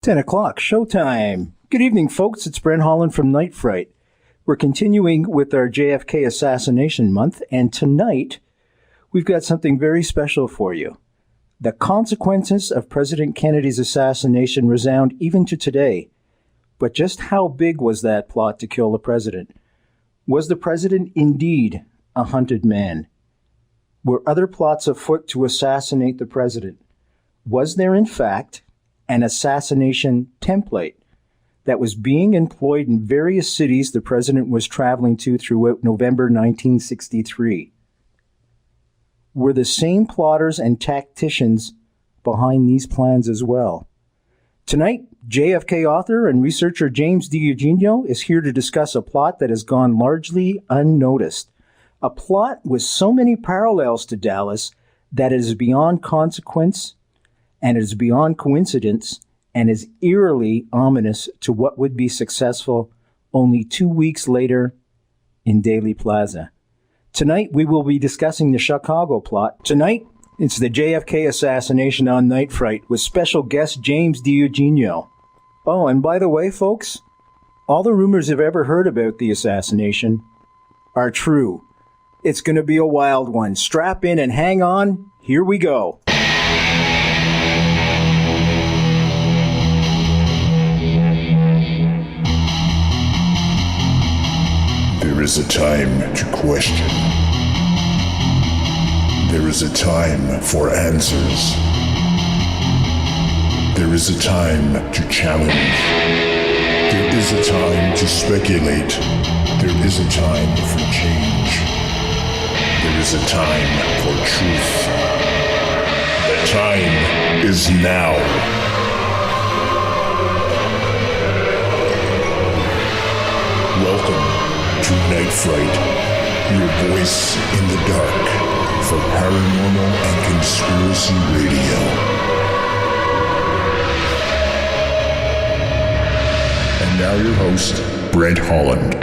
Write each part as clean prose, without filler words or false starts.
10 o'clock, showtime. Good evening, folks. It's Brent Holland from Night Fright. We're continuing with our JFK Assassination Month, and tonight we've got something very special for you. The consequences of President Kennedy's assassination resound even to today. But just how big was that plot to kill the president? Was the president indeed a hunted man? Were other plots afoot to assassinate the president? Was there, in fact, an assassination template that was being employed in various cities the president was traveling to throughout November 1963? Were the same plotters and tacticians behind these plans as well? Tonight, JFK author and researcher James DiEugenio is here to discuss a plot that has gone largely unnoticed. A plot with so many parallels to Dallas that it is beyond consequence and it is beyond coincidence and is eerily ominous to what would be successful only 2 weeks later in Dealey Plaza. Tonight, we will be discussing the Chicago plot. Tonight, it's the JFK assassination on Night Fright with special guest James DiEugenio. Oh, and by the way, folks, all the rumors you've ever heard about the assassination are true. It's going to be a wild one. Strap in and hang on. Here we go. There is a time to question. There is a time for answers. There is a time to challenge. There is a time to speculate. There is a time for change. There is a time for truth. The time is now. Welcome to Night Fright, your voice in the dark for paranormal and conspiracy radio. And now your host, Brent Holland.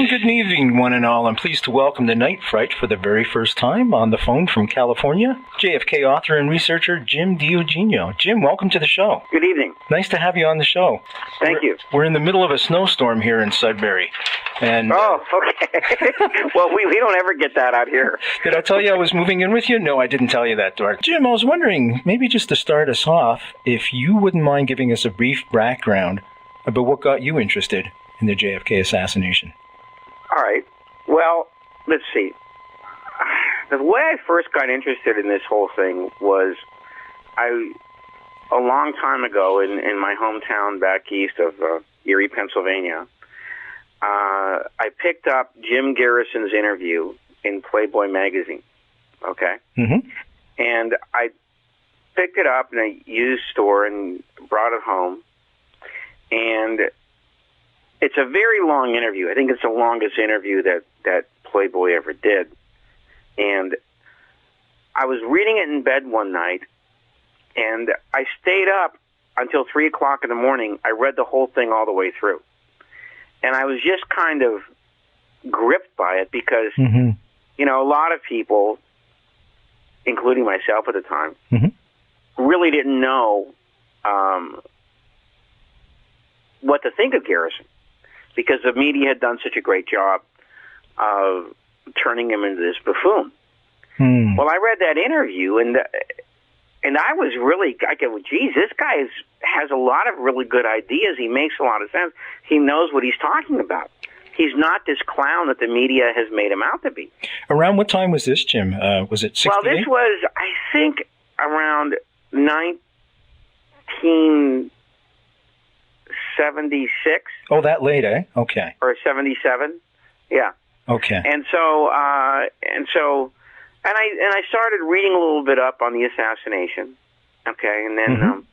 Good evening, one and all. I'm pleased to welcome to Night Fright for the very first time on the phone from California, JFK author and researcher Jim DiEugenio. Jim, welcome to the show. Good evening. Nice to have you on the show. Thank you. We're in the middle of a snowstorm here in Sudbury. And, okay. Well, we don't ever get that out here. Did I tell you I was moving in with you? No, I didn't tell you that, Dort. Jim, I was wondering, maybe just to start us off, if you wouldn't mind giving us a brief background about what got you interested in the JFK assassination. All right. Well, let's see. The way I first got interested in this whole thing was a long time ago in my hometown back east of Erie, Pennsylvania, I picked up Jim Garrison's interview in Playboy magazine, okay? Mm-hmm. And I picked it up in a used store and brought it home, and it's a very long interview. I think it's the longest interview that Playboy ever did. And I was reading it in bed one night, and I stayed up until 3 o'clock in the morning. I read the whole thing all the way through. And I was just kind of gripped by it because, you know, a lot of people, including myself at the time, really didn't know what to think of Garrison because the media had done such a great job of turning him into this buffoon. Well, I read that interview, and I was really, I go, geez, this guy has a lot of really good ideas. He makes a lot of sense. He knows what he's talking about. He's not this clown that the media has made him out to be. Around what time was this, Jim? Was it 68? Well, this was, I think, around 1976. Oh, that late, eh? Okay. Or 77. Yeah. Okay. And I started reading a little bit up on the assassination. Okay, and then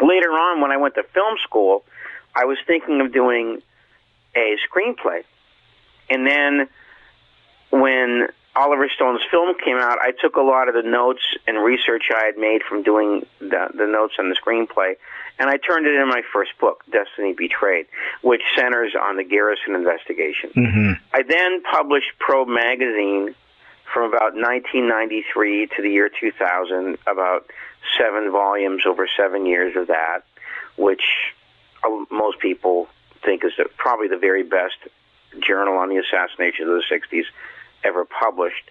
later on, when I went to film school, I was thinking of doing a screenplay. And then when Oliver Stone's film came out, I took a lot of the notes and research I had made from doing the notes on the screenplay, and I turned it in my first book, Destiny Betrayed, which centers on the Garrison investigation. Mm-hmm. I then published Probe magazine from about 1993 to the year 2000, about 7 volumes over 7 years of that, which most people think is probably the very best journal on the assassinations of the 60s ever published.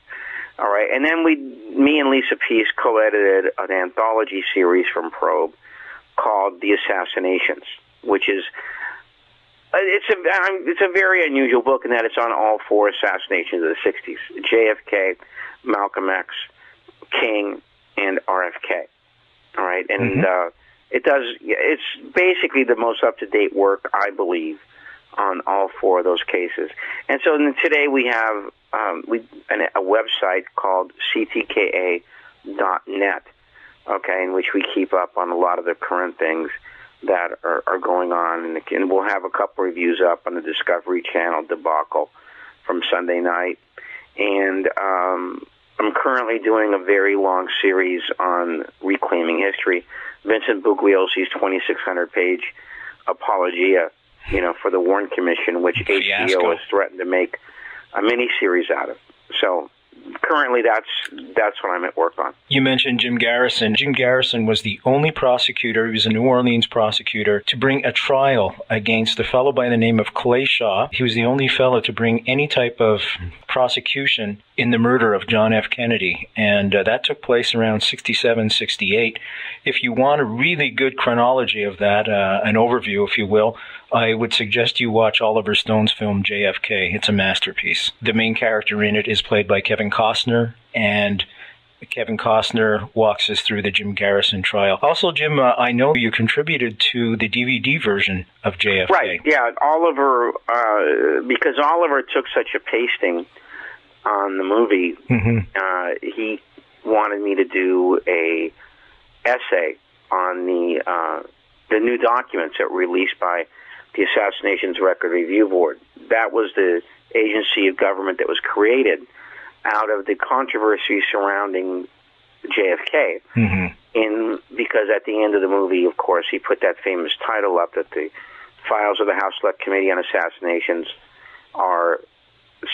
All right, and then me and Lisa Peace co-edited an anthology series from Probe called The Assassinations, which is it's a very unusual book in that it's on all 4 assassinations of the 60s: JFK, Malcolm X, King, and RFK. All right, and it's basically the most up-to-date work, I believe, on all 4 of those cases. And so today we have a website called ctka.net, okay, in which we keep up on a lot of the current things that are going on. And we'll have a couple reviews up on the Discovery Channel debacle from Sunday night. And I'm currently doing a very long series on reclaiming history. Vincent Bugliosi's 2,600-page apologia, for the Warren Commission, which HBO has threatened to make a mini-series out of. So currently that's what I'm at work on. You mentioned Jim Garrison. Jim Garrison was the only prosecutor, he was a New Orleans prosecutor, to bring a trial against a fellow by the name of Clay Shaw. He was the only fellow to bring any type of prosecution in the murder of John F. Kennedy, and that took place around 67, 68. If you want a really good chronology of that, an overview, if you will, I would suggest you watch Oliver Stone's film JFK. It's a masterpiece. The main character in it is played by Kevin Costner, and Kevin Costner walks us through the Jim Garrison trial. Also, Jim, I know you contributed to the DVD version of JFK. Right, yeah. Oliver, because Oliver took such a pasting on the movie, he wanted me to do a essay on the new documents that were released by the Assassinations Record Review Board. That was the agency of government that was created out of the controversy surrounding JFK. Because at the end of the movie, of course, he put that famous title up that the files of the House Select Committee on Assassinations are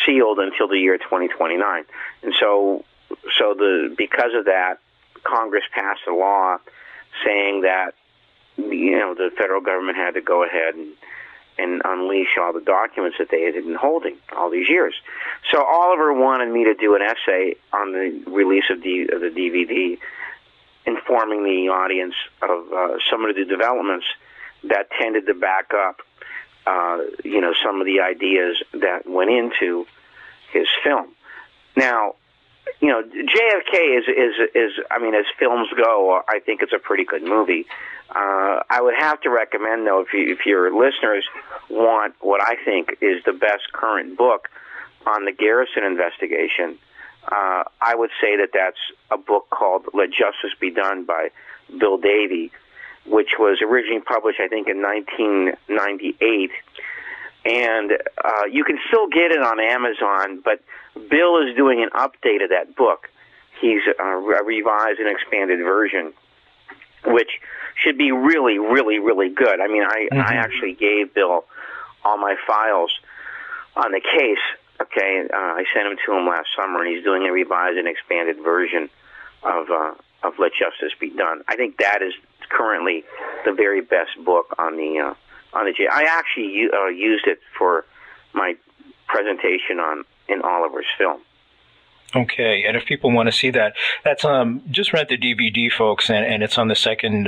sealed until the year 2029. And so because of that, Congress passed a law saying that the federal government had to go ahead and unleash all the documents that they had been holding all these years. So Oliver wanted me to do an essay on the release of the DVD, informing the audience of some of the developments that tended to back up, some of the ideas that went into his film. Now, JFK is I mean, as films go, I think it's a pretty good movie. I would have to recommend, though, if your listeners want what I think is the best current book on the Garrison investigation, I would say that's a book called Let Justice Be Done by Bill Davey, which was originally published, I think, in 1998. And you can still get it on Amazon, but Bill is doing an update of that book. He's a revised and expanded version, which should be really, really, really good. I mean, I actually gave Bill all my files on the case. Okay, I sent them to him last summer, and he's doing a revised and expanded version of Let Justice Be Done. I think that is currently the very best book on the J. I actually used it for my presentation in Oliver's film. Okay, and if people want to see that, that's just rent the DVD, folks, and it's on the second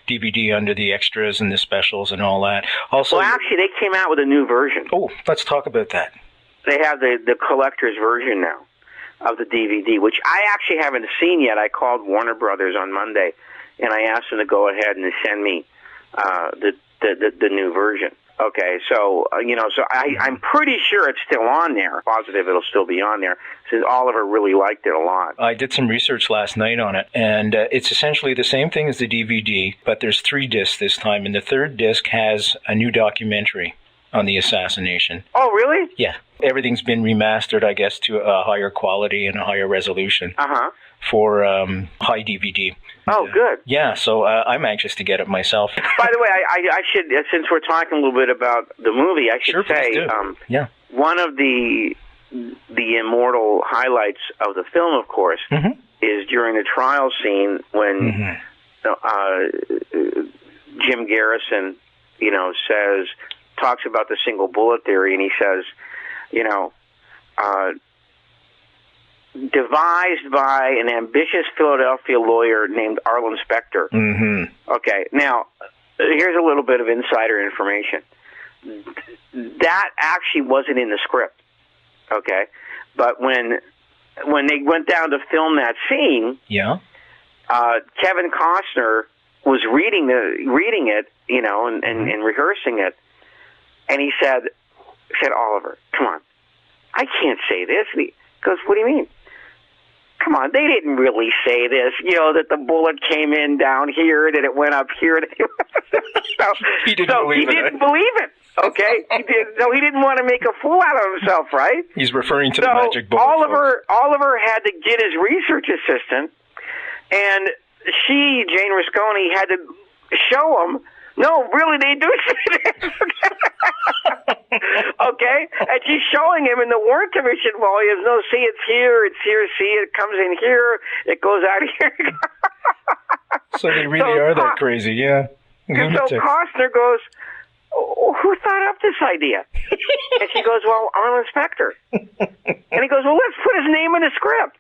DVD under the extras and the specials and all that. Also, well, actually, they came out with a new version. Oh, let's talk about that. They have the collector's version now of the DVD, which I actually haven't seen yet. I called Warner Brothers on Monday, and I asked them to go ahead and send me the new version. Okay, so I'm pretty sure it's still on there. Positive it'll still be on there, since Oliver really liked it a lot. I did some research last night on it, and it's essentially the same thing as the DVD, but there's 3 discs this time, and the third disc has a new documentary on the assassination. Oh, really? Yeah. Everything's been remastered, I guess, to a higher quality and a higher resolution for high DVD. Oh, good. Yeah, so I'm anxious to get it myself. By the way, I should, since we're talking a little bit about the movie, I should say one of the immortal highlights of the film, of course, is during the trial scene when Jim Garrison, talks about the single bullet theory, and he says, devised by an ambitious Philadelphia lawyer named Arlen Specter. Okay, now, here's a little bit of insider information. That actually wasn't in the script, okay? But when they went down to film that scene, Kevin Costner was reading it, and rehearsing it, and he said, Oliver, come on, I can't say this. And he goes, what do you mean? Come on, they didn't really say this, that the bullet came in down here, that it went up here. He didn't believe it. Okay, he didn't want to make a fool out of himself, right? He's referring to the magic bullet. Oliver had to get his research assistant, and Jane Rusconi, had to show him. No, really, they do say this. Okay? And she's showing him in the Warren Commission volumes, no, see, it's here, see, it comes in here, it goes out here. So they really are that crazy, yeah. And so Costner goes, who thought up this idea? And she goes, well, Arlen Specter. And he goes, well, let's put his name in the script.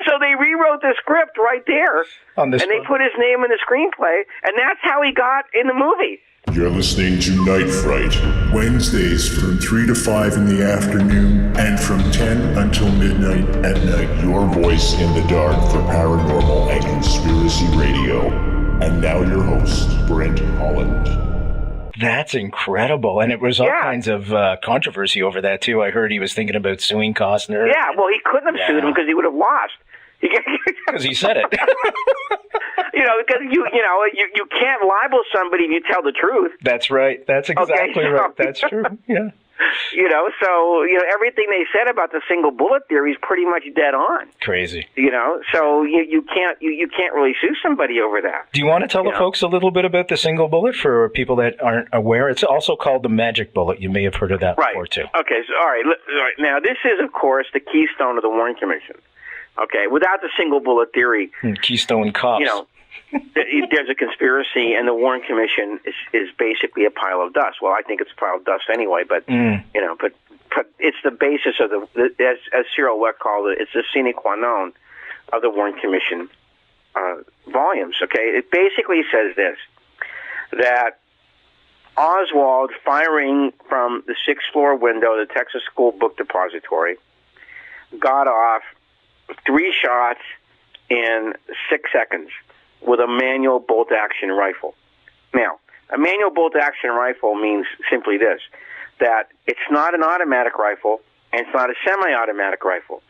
So they rewrote the script right there, and they put his name in the screenplay, and that's how he got in the movie. You're listening to Night Fright, Wednesdays from 3 to 5 in the afternoon, and from 10 until midnight at night. Your voice in the dark for paranormal and conspiracy radio. And now your host, Brent Holland. That's incredible. And it was all kinds of controversy over that, too. I heard he was thinking about suing Costner. Yeah, well, he couldn't have sued him because he would have lost. Because he said it. Because you can't libel somebody if you tell the truth. That's right. That's exactly right. That's true. Yeah. So everything they said about the single bullet theory is pretty much dead on. Crazy. So you can't really sue somebody over that. Do you want to tell the folks a little bit about the single bullet for people that aren't aware? It's also called the magic bullet. You may have heard of that before too. Okay. So all right. Now this is of course the keystone of the Warren Commission. Okay. Without the single bullet theory, Keystone Cops. There's a conspiracy, and the Warren Commission is basically a pile of dust. Well, I think it's a pile of dust anyway, but but it's the basis of as Cyril Weck called it, it's the sine qua non of the Warren Commission volumes. Okay, it basically says this: that Oswald, firing from the 6th floor window of the Texas School Book Depository, got off 3 shots in 6 seconds with a manual bolt-action rifle. Now, a manual bolt-action rifle means simply this, that it's not an automatic rifle and it's not a semi-automatic rifle.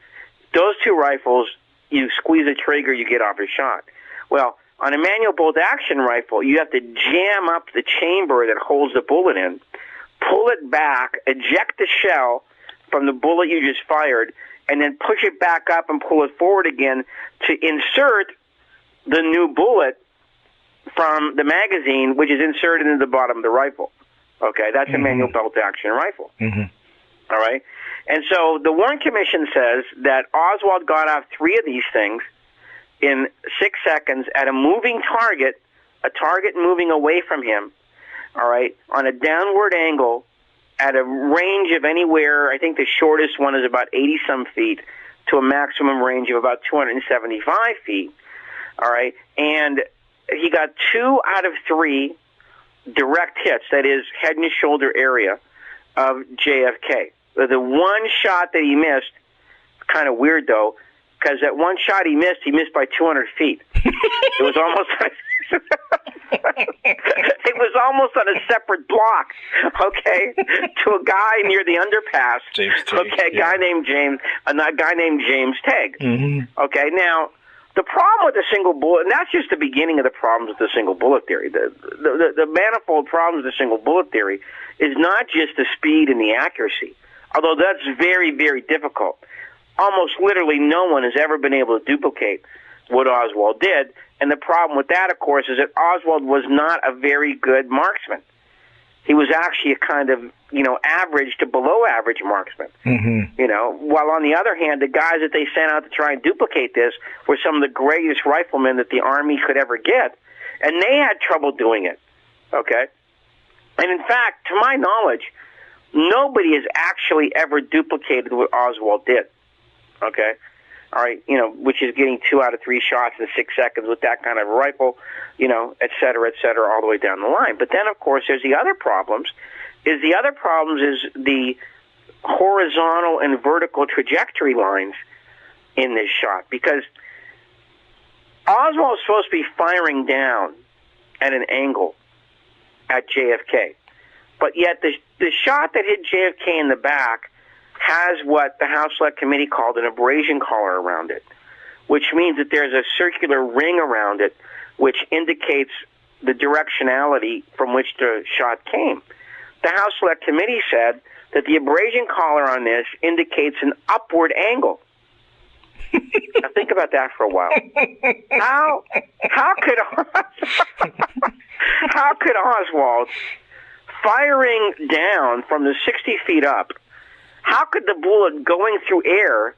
Those 2 rifles, you squeeze a trigger, you get off a shot. Well, on a manual bolt-action rifle, you have to jam up the chamber that holds the bullet in, pull it back, eject the shell from the bullet you just fired, and then push it back up and pull it forward again to insert the new bullet from the magazine, which is inserted into the bottom of the rifle. Okay, that's a manual bolt-action rifle. All right? And so the Warren Commission says that Oswald got off 3 of these things in 6 seconds at a moving target, a target moving away from him, all right, on a downward angle at a range of anywhere, I think the shortest one is about 80-some feet, to a maximum range of about 275 feet. All right, and he got 2 out of 3 direct hits, that is, head and shoulder area of JFK. The one shot that he missed, kind of weird though, because that one shot he missed by 200 feet. It was almost it was almost on a separate block, okay, to a guy near the underpass. James Teague, a guy named James Teague. Okay, now, The problem with the single bullet, and that's just the beginning of the problems with the single bullet theory. The manifold problems with the single bullet theory is not just the speed and the accuracy, although that's very, very difficult. Almost literally no one has ever been able to duplicate what Oswald did, and the problem with that, of course, is that Oswald was not a very good marksman. He was actually a kind of, average to below average marksman. While on the other hand, the guys that they sent out to try and duplicate this were some of the greatest riflemen that the Army could ever get, and they had trouble doing it, okay? And in fact, to my knowledge, nobody has actually ever duplicated what Oswald did, okay? All right, which is getting 2 out of 3 shots in 6 seconds with that kind of rifle, et cetera, all the way down the line. But then, of course, there's the other problems. The horizontal and vertical trajectory lines in this shot, because Oswald's supposed to be firing down at an angle at JFK, but yet the shot that hit JFK in the back has what the House Select Committee called an abrasion collar around it, which means that there's a circular ring around it which indicates the directionality from which the shot came. The House Select Committee said that the abrasion collar on this indicates an upward angle. Now think about that for a while. How could Oswald, firing down from the 60 feet up, how could the bullet going through air,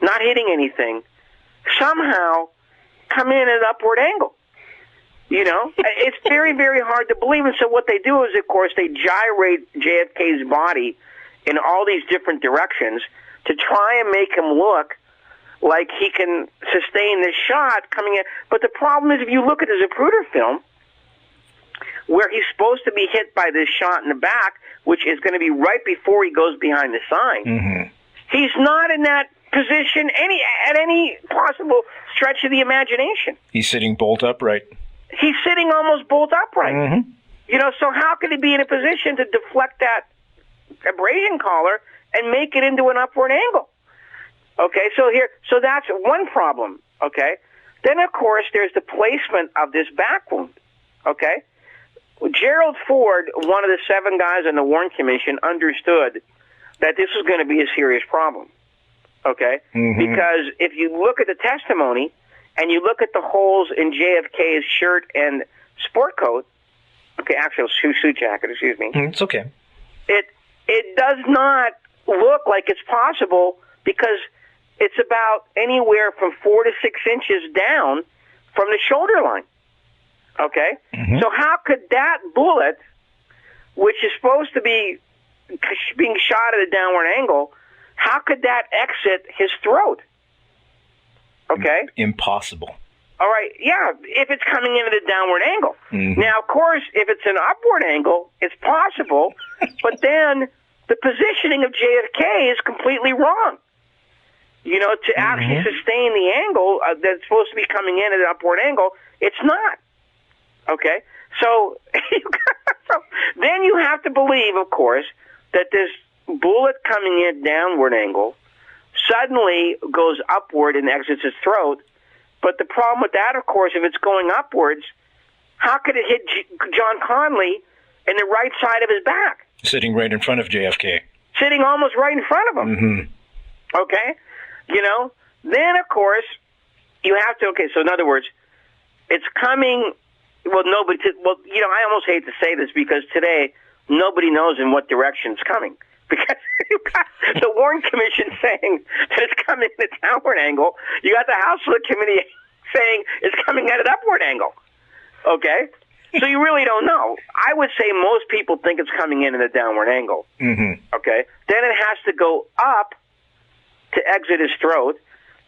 not hitting anything, somehow come in at an upward angle? It's very, very hard to believe. And so what they do is, of course, they gyrate JFK's body in all these different directions to try and make him look like he can sustain this shot coming in. But the problem is, if you look at the Zapruder film, where he's supposed to be hit by this shot in the back, which is going to be right before he goes behind the sign, he's not in that position at any possible stretch of the imagination. He's sitting bolt upright. He's sitting almost bolt upright. So how could he be in a position to deflect that abrasion collar and make it into an upward angle? Okay, so that's one problem, okay? Then, of course, there's the placement of this back wound, okay? Gerald Ford, one of the 7 guys on the Warren Commission, understood that this was going to be a serious problem, okay? Because if you look at the testimony and you look at the holes in JFK's shirt and sport coat, okay, actual suit jacket, excuse me. It's okay. It does not look like it's possible because it's about anywhere from 4 to 6 inches down from the shoulder line. Okay? So how could that bullet, which is supposed to be being shot at a downward angle, how could that exit his throat? Okay? Impossible. All right, yeah, if it's coming in at a downward angle. Now, of course, if it's an upward angle, it's possible, but then the positioning of JFK is completely wrong. To actually sustain the angle that's supposed to be coming in at an upward angle, it's not. Okay? So then you have to believe, of course, that this bullet coming in at downward angle suddenly goes upward and exits his throat. But the problem with that, of course, if it's going upwards, how could it hit John Conley in the right side of his back? Sitting right in front of JFK. Sitting almost right in front of him. Okay? Then, of course, you have to, so in other words, it's coming, I almost hate to say this because today nobody knows in what direction it's coming. Because you've got the Warren Commission saying that it's coming at a downward angle. You got the House Select Committee saying it's coming at an upward angle. Okay? So you really don't know. I would say most people think it's coming in at a downward angle. Okay? Then it has to go up to exit his throat.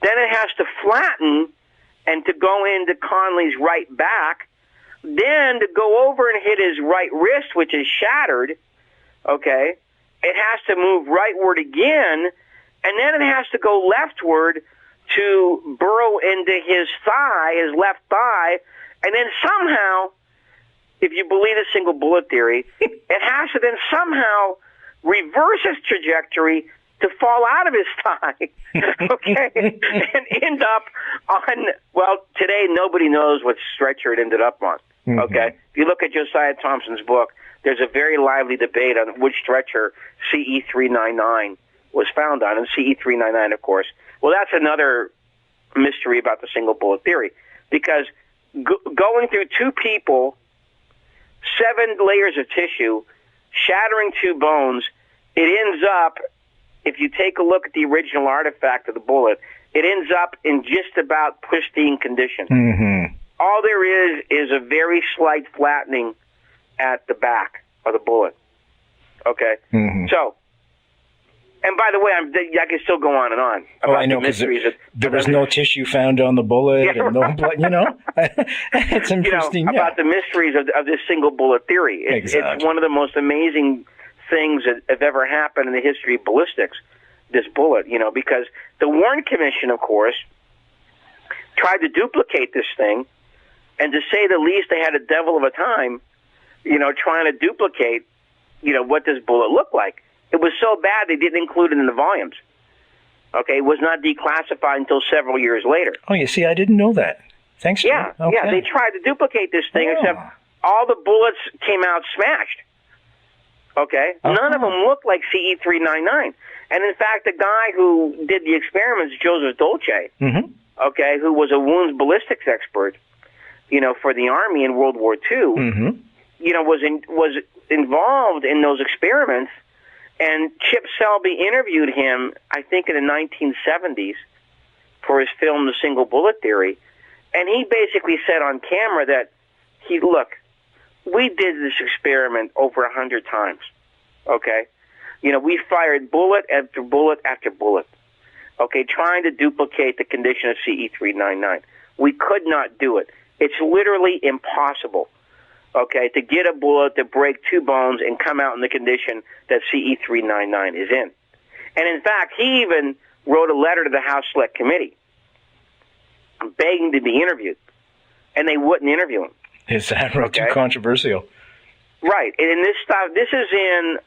Then it has to flatten and to go into Conley's right back. Then to go over and hit his right wrist, which is shattered. Okay? It has to move rightward again, and then it has to go leftward to burrow into his thigh, his left thigh, and then somehow, if you believe the single bullet theory, it has to then somehow reverse its trajectory to fall out of his thigh, okay, and end up on, well, today nobody knows what stretcher it ended up on, okay? If you look at Josiah Thompson's book, there's a very lively debate on which stretcher CE-399 was found on, and CE-399, of course. Well, that's another mystery about the single bullet theory, because going through two people, 7 layers of tissue, shattering 2 bones, it ends up, if you take a look at the original artifact of the bullet, it ends up in just about pristine condition. All there is a very slight flattening at the back of the bullet. Okay? So, and by the way, I can still go on and on about I know, the mysteries. There was no tissue found on the bullet, and no blood, It's interesting. About the mysteries of this single bullet theory. It's one of the most amazing things that have ever happened in the history of ballistics, this bullet, because the Warren Commission, of course, tried to duplicate this thing, and to say the least, they had a devil of a time, trying to duplicate, what this bullet looked like. It was so bad they didn't include it in the volumes. Okay, it was not declassified until several years later. Oh, you see, I didn't know that. Thanks, Jim. Yeah, they tried to duplicate this thing, except all the bullets came out smashed. Okay? None of them looked like CE-399. And in fact, the guy who did the experiments, Joseph Dolce, okay, who was a wounds ballistics expert, for the Army in World War II, was involved in those experiments. And Chip Selby interviewed him, I think, in the 1970s for his film, The Single Bullet Theory. And he basically said on camera that, look, we did this experiment over 100 times, okay? We fired bullet after bullet after bullet, okay, trying to duplicate the condition of CE-399. We could not do it. It's literally impossible, okay, to get a bullet to break 2 bones and come out in the condition that CE-399 is in. And in fact, he even wrote a letter to the House Select Committee begging to be interviewed, and they wouldn't interview him. Is that too controversial? Right. And this is in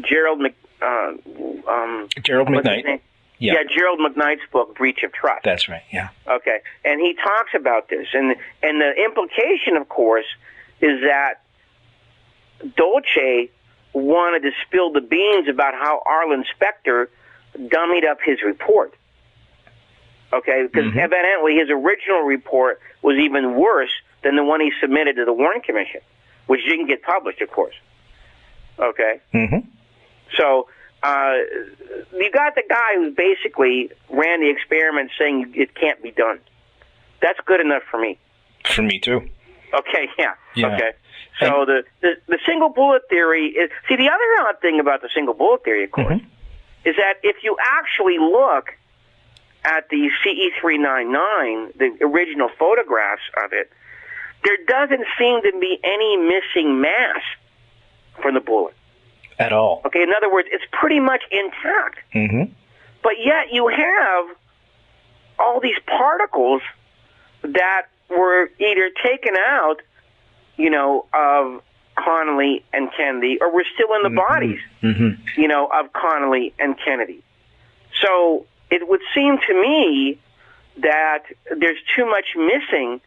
Gerald McKnight. Yeah, Gerald McKnight's book, Breach of Trust. That's right, yeah. Okay. And he talks about this. And the implication, of course, is that Dolce wanted to spill the beans about how Arlen Specter dummied up his report. Okay? Because evidently his original report was even worse than the one he submitted to the Warren Commission, which didn't get published, of course. Okay? So you got the guy who basically ran the experiment saying it can't be done. That's good enough for me. For me, too. Okay, yeah. Okay. So the single bullet theory is... See, the other odd thing about the single bullet theory, of course, is that if you actually look at the CE-399, the original photographs of it, there doesn't seem to be any missing mass from the bullet. At all. Okay, in other words, it's pretty much intact. But yet you have all these particles that were either taken out, of Connolly and Kennedy, or were still in the bodies, of Connolly and Kennedy. So it would seem to me that there's too much missing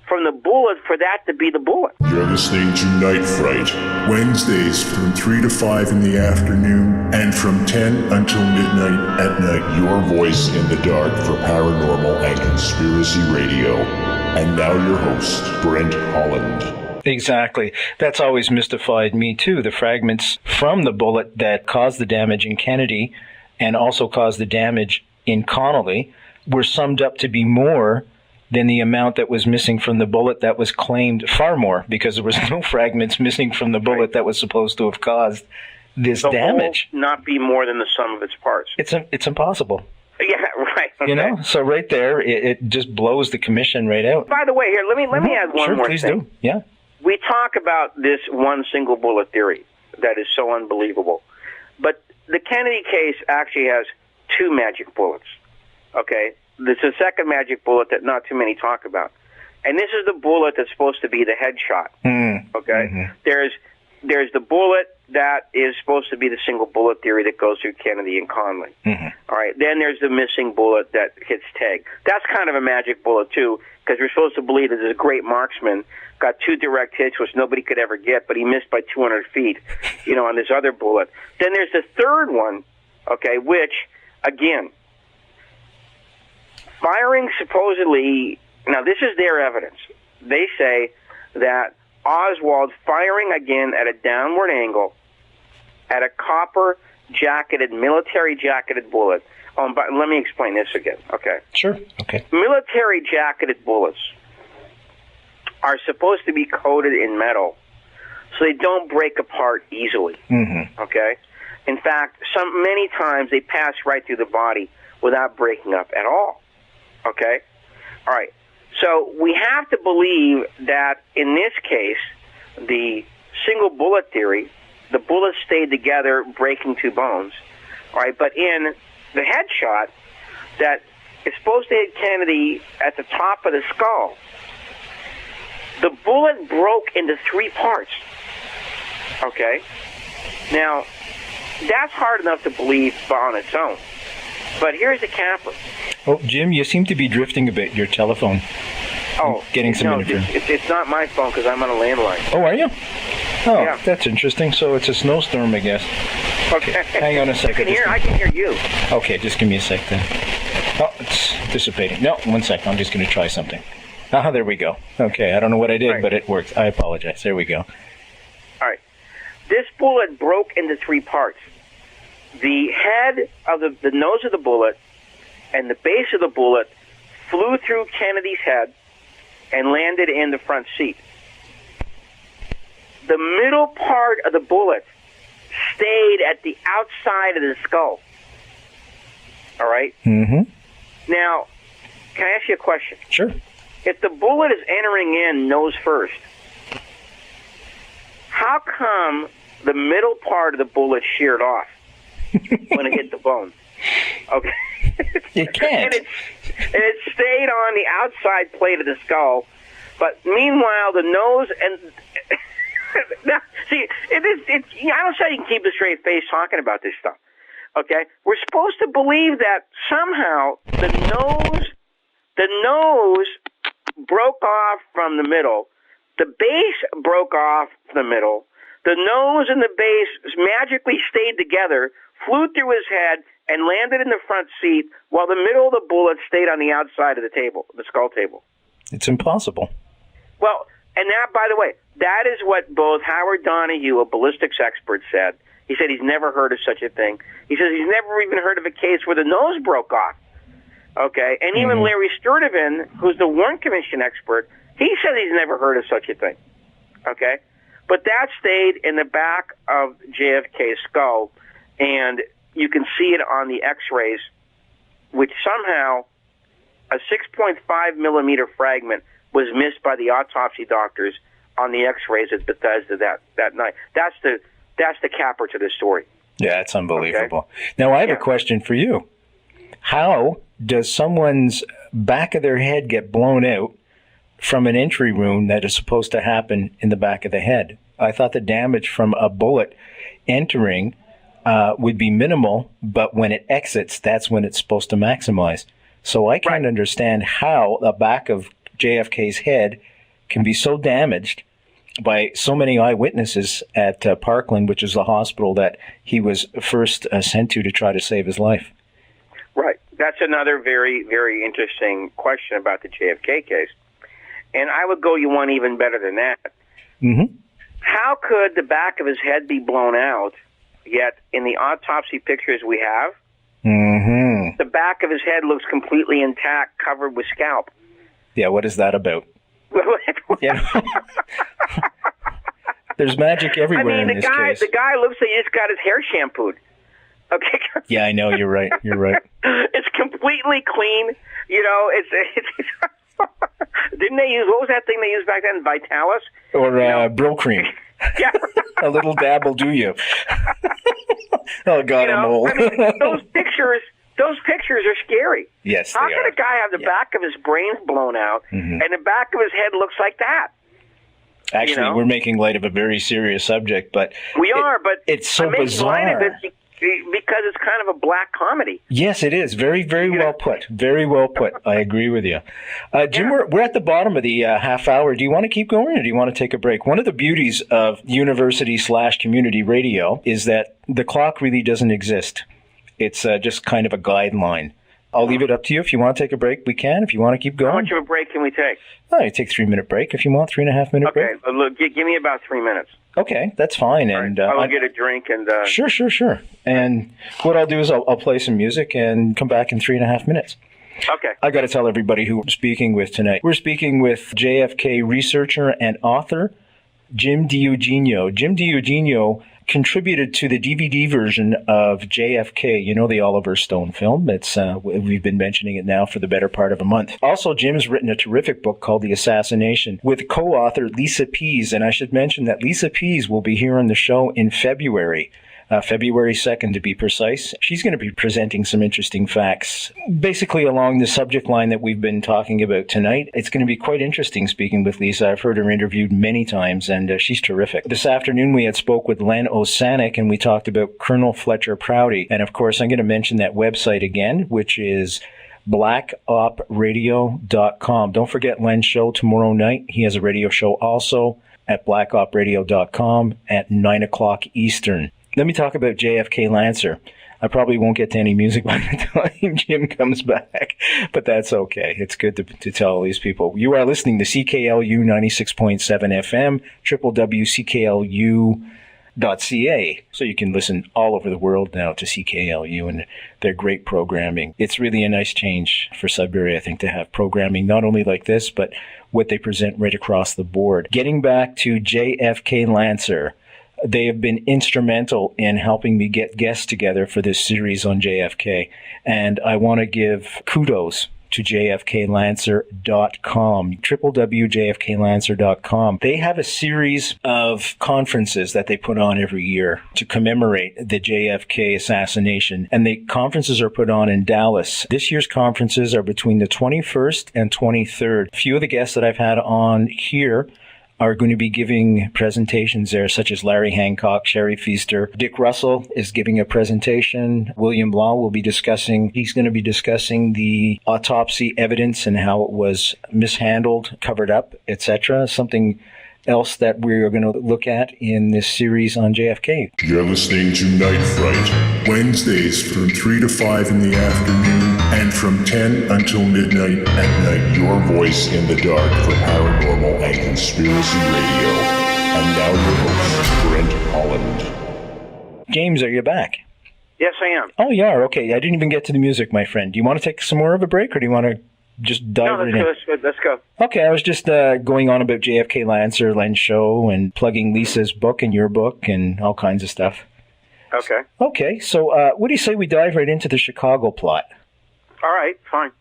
from the bullet for that to be the bullet. You're listening to Night Fright, Wednesdays from 3 to 5 in the afternoon, and from 10 until midnight at night. Your voice in the dark for paranormal and conspiracy radio. And now your host, Brent Holland. Exactly. That's always mystified me, too. The fragments from the bullet that caused the damage in Kennedy and also caused the damage in Connolly were summed up to be more than the amount that was missing from the bullet that was claimed, far more, because there was no fragments missing from the bullet that was supposed to have caused this damage. Whole not be more than the sum of its parts. It's impossible. Yeah, right. Okay. So right there, it just blows the commission right out. By the way, here, let me add one more thing. Sure, please do. Yeah. We talk about this one single bullet theory that is so unbelievable. But the Kennedy case actually has 2 magic bullets. Okay? This is a second magic bullet that not too many talk about. And this is the bullet that's supposed to be the headshot. Okay? There's the bullet that is supposed to be the single bullet theory that goes through Kennedy and Conley. Mm-hmm. All right. Then there's the missing bullet that hits Teg. That's kind of a magic bullet, too, because we're supposed to believe that this great marksman got 2 direct hits, which nobody could ever get, but he missed by 200 feet, on this other bullet. Then there's the third one, okay, which, again, firing supposedly, now this is their evidence. They say that Oswald firing again at a downward angle at a copper-jacketed, military-jacketed bullet. But let me explain this again, okay? Sure, okay. Military-jacketed bullets are supposed to be coated in metal so they don't break apart easily, okay? In fact, many times they pass right through the body without breaking up at all, okay? All right. So we have to believe that in this case, the single bullet theory, the bullets stayed together, breaking 2 bones. All right, but in the headshot, that it's supposed to hit Kennedy at the top of the skull. The bullet broke into 3 parts. Okay? Now, that's hard enough to believe on its own. But here's the capper. Oh, Jim, you seem to be drifting a bit. Your telephone. Oh, getting some interference. It's not my phone because I'm on a landline. Oh, are you? Oh, yeah. That's interesting. So it's a snowstorm, I guess. Okay. Hang on a second. I can hear you. Okay, just give me a sec then. Oh, it's dissipating. No, 1 second. I'm just going to try something. Ah, there we go. Okay, I don't know what I did, right, but it worked. I apologize. There we go. All right. This bullet broke into 3 parts. The head of the nose of the bullet and the base of the bullet flew through Kennedy's head and landed in the front seat. The middle part of the bullet stayed at the outside of the skull. All right? Mm-hmm. Now, can I ask you a question? Sure. If the bullet is entering in nose first, how come the middle part of the bullet sheared off when it hit the bone? Okay. It can't. and it stayed on the outside plate of the skull, but meanwhile the nose and now, see, I don't say you can keep a straight face talking about this stuff. Okay, we're supposed to believe that somehow the nose broke off from the middle, the base broke off from the middle, the nose and the base magically stayed together, flew through his head, and landed in the front seat, while the middle of the bullet stayed on the outside of the table, the skull table. It's impossible. Well, and that, by the way, that is what both Howard Donahue, a ballistics expert, said. He said he's never heard of such a thing. He says he's never even heard of a case where the nose broke off. Okay? And even Larry Sturtevant, who's the Warren Commission expert, he said he's never heard of such a thing. Okay? But that stayed in the back of JFK's skull, and you can see it on the x-rays, which somehow a 6.5 millimeter fragment was missed by the autopsy doctors on the x-rays at Bethesda that night. That's the capper to the story. Yeah, it's unbelievable. Okay? Now, I have a question for you. How does someone's back of their head get blown out from an entry wound that is supposed to happen in the back of the head? I thought the damage from a bullet entering would be minimal, but when it exits, that's when it's supposed to maximize. So I can't understand how the back of JFK's head can be so damaged by so many eyewitnesses at Parkland, which is the hospital that he was first sent to try to save his life. Right. That's another very, very interesting question about the JFK case. And I would go you one even better than that. Mm-hmm. How could the back of his head be blown out, yet in the autopsy pictures we have, the back of his head looks completely intact, covered with scalp? Yeah, what is that about? Yeah. There's magic everywhere in this case. The guy looks like he just got his hair shampooed. Okay. Yeah, I know. You're right. You're right. It's completely clean. You know, it's didn't they use, what was that thing they used back then? Vitalis? Or Brill Cream. Yeah. A little dab will do you. Oh, God, I'm old. I mean, those pictures are scary. Yes, How they can are. a guy have the back of his brains blown out and the back of his head looks like that? Actually, we're making light of a very serious subject, but we are. But it's so I'm making bizarre. light of it because it's kind of a black comedy. Yes, it is. Very, very well put. Very well put. I agree with you. Jim, we're at the bottom of the half hour. Do you want to keep going or do you want to take a break? One of the beauties of university/community radio is that the clock really doesn't exist. It's just kind of a guideline. I'll leave it up to you. If you want to take a break, we can. If you want to keep going. How much of a break can we take? Oh, you take 3-minute break if you want, 3.5-minute break. Okay, look, give me about 3 minutes. Okay, that's fine. All And right. I'll get a drink and... Sure. And what I'll do is I'll play some music and come back in 3.5 minutes. Okay. I got to tell everybody who we're speaking with tonight. We're speaking with JFK researcher and author Jim DiEugenio. Jim DiEugenio contributed to the DVD version of JFK, the Oliver Stone film. It's we've been mentioning it now for the better part of a month. Also, Jim's written a terrific book called The Assassination with co-author Lisa Pease, and I should mention that Lisa Pease will be here on the show in February. February 2nd to be precise. She's going to be presenting some interesting facts, basically along the subject line that we've been talking about tonight. It's going to be quite interesting speaking with Lisa. I've heard her interviewed many times, and she's terrific. This afternoon we had spoke with Len Osanic, and we talked about Colonel Fletcher Prouty. And of course, I'm going to mention that website again, which is blackopradio.com. Don't forget Len's show tomorrow night. He has a radio show also at blackopradio.com at 9 o'clock Eastern. Let me talk about JFK Lancer. I probably won't get to any music by the time Jim comes back, but that's okay. It's good to tell all these people. You are listening to CKLU 96.7 FM, www.cklu.ca. So you can listen all over the world now to CKLU and their great programming. It's really a nice change for Sudbury, I think, to have programming not only like this, but what they present right across the board. Getting back to JFK Lancer. They have been instrumental in helping me get guests together for this series on JFK. And I want to give kudos to jfklancer.com, www.jfklancer.com. They have a series of conferences that they put on every year to commemorate the JFK assassination. And the conferences are put on in Dallas. This year's conferences are between the 21st and 23rd. A few of the guests that I've had on here are going to be giving presentations there, such as Larry Hancock, Sherry Feaster. Dick Russell is giving a presentation. William Law will be discussing the autopsy evidence and how it was mishandled, covered up, etc. Something else that we're going to look at in this series on JFK. You're listening to Night Fright, Wednesdays from 3 to 5 in the afternoon and from 10 until midnight at night. Your voice in the dark for paranormal and conspiracy radio. And now your host, Brent Holland. James, are you back? Yes, I am. Oh, you are? Okay. I didn't even get to the music, my friend. Do you want to take some more of a break, or do you want to just dive right in? Let's go. Okay, I was just going on about JFK Lancer, Len's show, and plugging Lisa's book and your book and all kinds of stuff. Okay, so what do you say we dive right into the Chicago plot? All right, fine.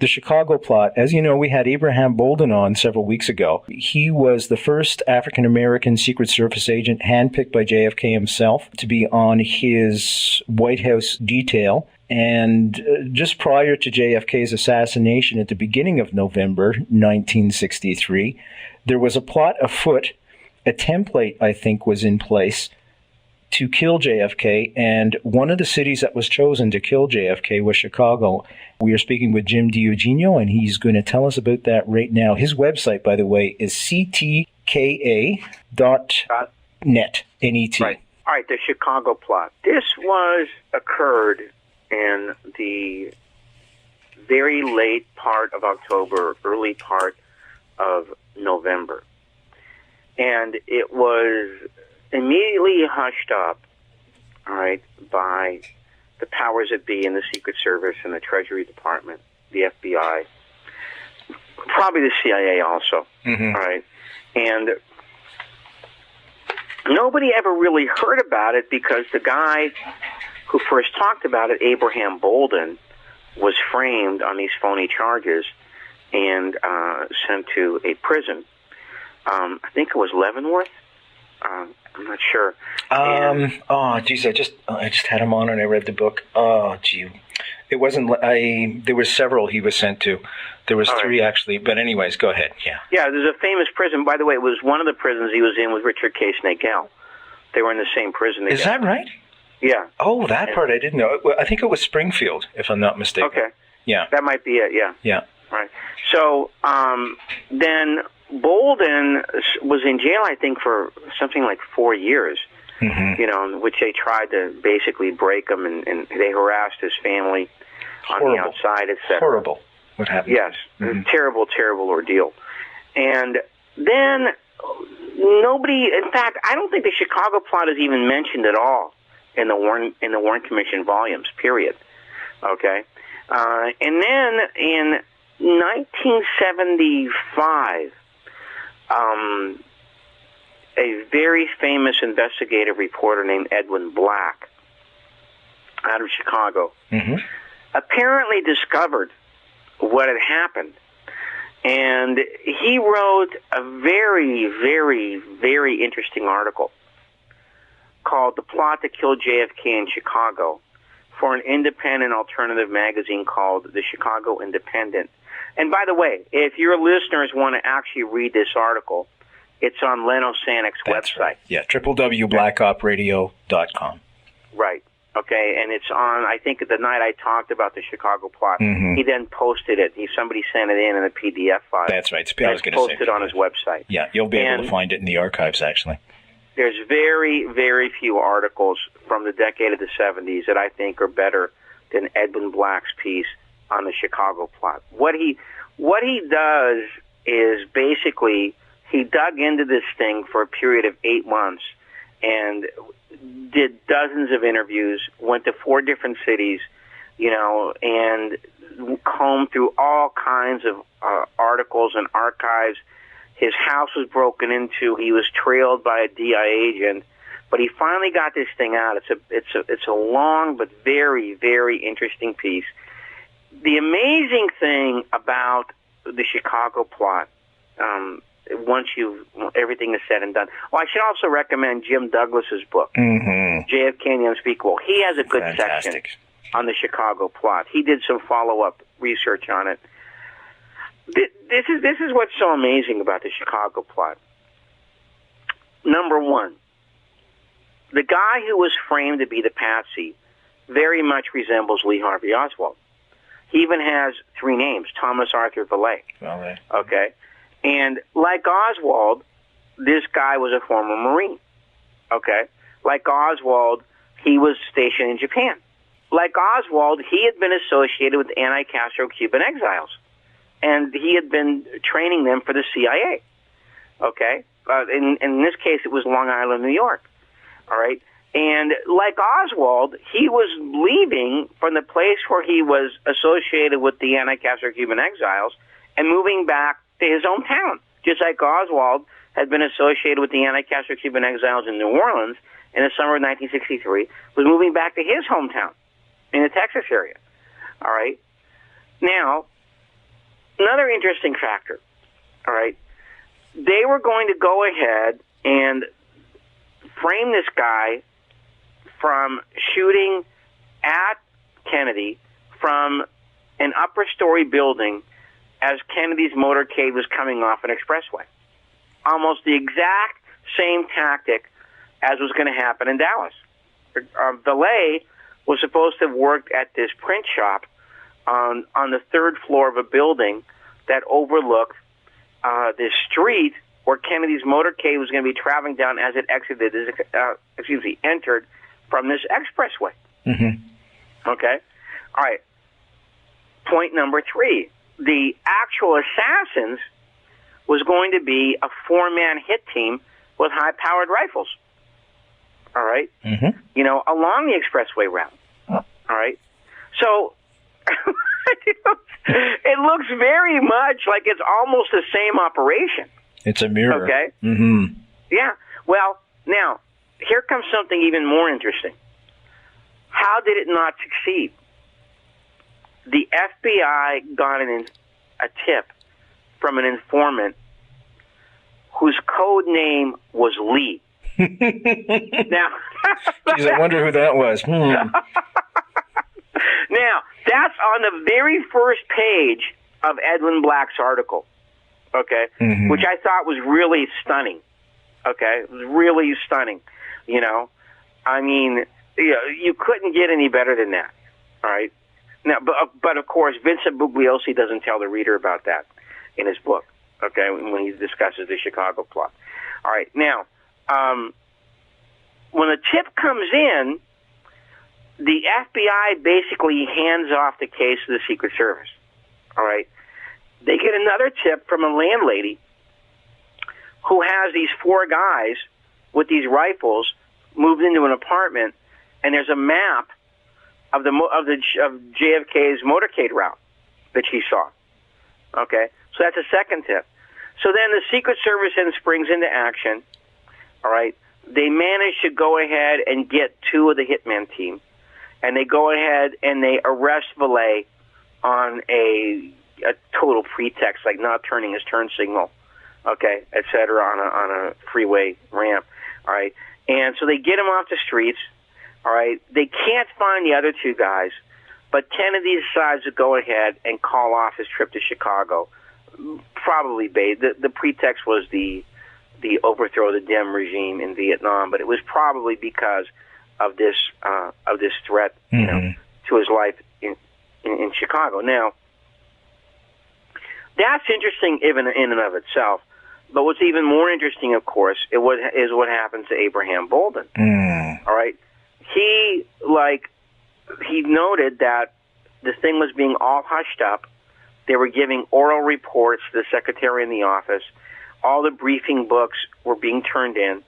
The Chicago plot, as you know, we had Abraham Bolden on several weeks ago. He was the first African-American Secret Service agent handpicked by JFK himself to be on his White House detail. And just prior to JFK's assassination at the beginning of November 1963, there was a plot afoot. A template, I think, was in place to kill JFK, and one of the cities that was chosen to kill JFK was Chicago. We are speaking with Jim DiEugenio, and he's going to tell us about that right now. His website, by the way, is ctka.net, N-E-T. Right. All right, the Chicago plot. This occurred in the very late part of October, early part of November. And it was immediately hushed up, all right, by the powers that be in the Secret Service and the Treasury Department, the FBI, probably the CIA also, all right? And nobody ever really heard about it because the guy who first talked about it, Abraham Bolden, was framed on these phony charges and sent to a prison. I think it was Leavenworth. I'm not sure. Oh, geez, I just had him on and I read the book. Oh, gee. It wasn't. There were several he was sent to. There was three actually. But anyways, go ahead. Yeah. Yeah, there's a famous prison. By the way, it was one of the prisons he was in with Richard K. Snake Gale. They were in the same prison together. Is that right? Yeah. Oh, that part I didn't know. I think it was Springfield, if I'm not mistaken. Okay. Yeah. That might be it. Yeah. Yeah. Right. So then Bolden was in jail, I think, for something like 4 years. Mm-hmm. You know, in which they tried to basically break him, and they harassed his family on the outside, etc. Horrible. What happened? Yes, terrible, terrible ordeal. And then nobody, in fact, I don't think the Chicago plot is even mentioned at all in the Warren Commission volumes. Period. Okay, and then in 1975. A very famous investigative reporter named Edwin Black out of Chicago apparently discovered what had happened. And he wrote a very, very, very interesting article called The Plot to Kill JFK in Chicago for an independent alternative magazine called The Chicago Independent. And by the way, if your listeners want to actually read this article, it's on Leno Sanik's website. Right. Yeah, www.blackopradio.com. Right. Okay, and it's on, I think the night I talked about the Chicago plot, he then posted it. Somebody sent it in a PDF file. That's right. I was going to say. Posted on his website. Yeah, you'll be able to find it in the archives, actually. There's very, very few articles from the decade of the 70s that I think are better than Edwin Black's piece on the Chicago plot. What he does is basically he dug into this thing for a period of 8 months and did dozens of interviews, went to 4 different cities, you know, and combed through all kinds of articles and archives. His house was broken into. He was trailed by a DI agent, but he finally got this thing out. It's a long but very, very interesting piece. The amazing thing about the Chicago plot, once everything is said and done. Well, I should also recommend Jim Douglas's book, JFK and the Unspeakable. He has a good section on the Chicago plot. He did some follow-up research on it. This is what's so amazing about the Chicago plot. Number one, the guy who was framed to be the patsy very much resembles Lee Harvey Oswald. He even has 3 names, Thomas Arthur Valet. Okay? And like Oswald, this guy was a former Marine. Okay? Like Oswald, he was stationed in Japan. Like Oswald, he had been associated with anti-Castro Cuban exiles. And he had been training them for the CIA. Okay? In this case, it was Long Island, New York. All right? And like Oswald, he was leaving from the place where he was associated with the anti-Castro Cuban exiles and moving back to his hometown, just like Oswald had been associated with the anti-Castro Cuban exiles in New Orleans in the summer of 1963, was moving back to his hometown in the Texas area. All right? Now, another interesting factor, all right? They were going to go ahead and frame this guy from shooting at Kennedy from an upper-story building as Kennedy's motorcade was coming off an expressway. Almost the exact same tactic as was going to happen in Dallas. Valet was supposed to have worked at this print shop on the 3rd floor of a building that overlooked this street where Kennedy's motorcade was going to be traveling down as it entered from this expressway. Okay? All right. Point number 3. The actual assassins was going to be a 4-man hit team with high-powered rifles. All right? You know, along the expressway route. All right? So, it looks very much like it's almost the same operation. It's a mirror. Okay? Yeah. Well, now, here comes something even more interesting. How did it not succeed? The FBI got a tip from an informant whose code name was Lee. Now, geez, I wonder who that was. Now, on the very first page of Edwin Black's article, okay, which I thought was really stunning, okay, it was really stunning, you know. I mean, you couldn't get any better than that, all right? Now, but of course, Vincent Bugliosi doesn't tell the reader about that in his book, okay, when he discusses the Chicago plot. All right, now, when the tip comes in, the FBI basically hands off the case to the Secret Service, all right? They get another tip from a landlady who has these 4 guys with these rifles moved into an apartment, and there's a map of JFK's motorcade route that she saw. Okay, so that's a second tip. So then the Secret Service then springs into action. All right, they manage to go ahead and get 2 of the hitman team, and they go ahead and they arrest Valet on a total pretext, like not turning his turn signal, okay, et cetera, on a freeway ramp. All right, and so they get him off the streets. All right, they can't find the other 2 guys, but Kennedy decides to go ahead and call off his trip to Chicago. Probably the pretext was the overthrow of the Dem regime in Vietnam, but it was probably because of this threat, you know, to his life in Chicago. Now, that's interesting in and of itself. But what's even more interesting, of course, is what happened to Abraham Bolden. All right, he noted that the thing was being all hushed up. They were giving oral reports to the secretary in the office. All the briefing books were being turned in.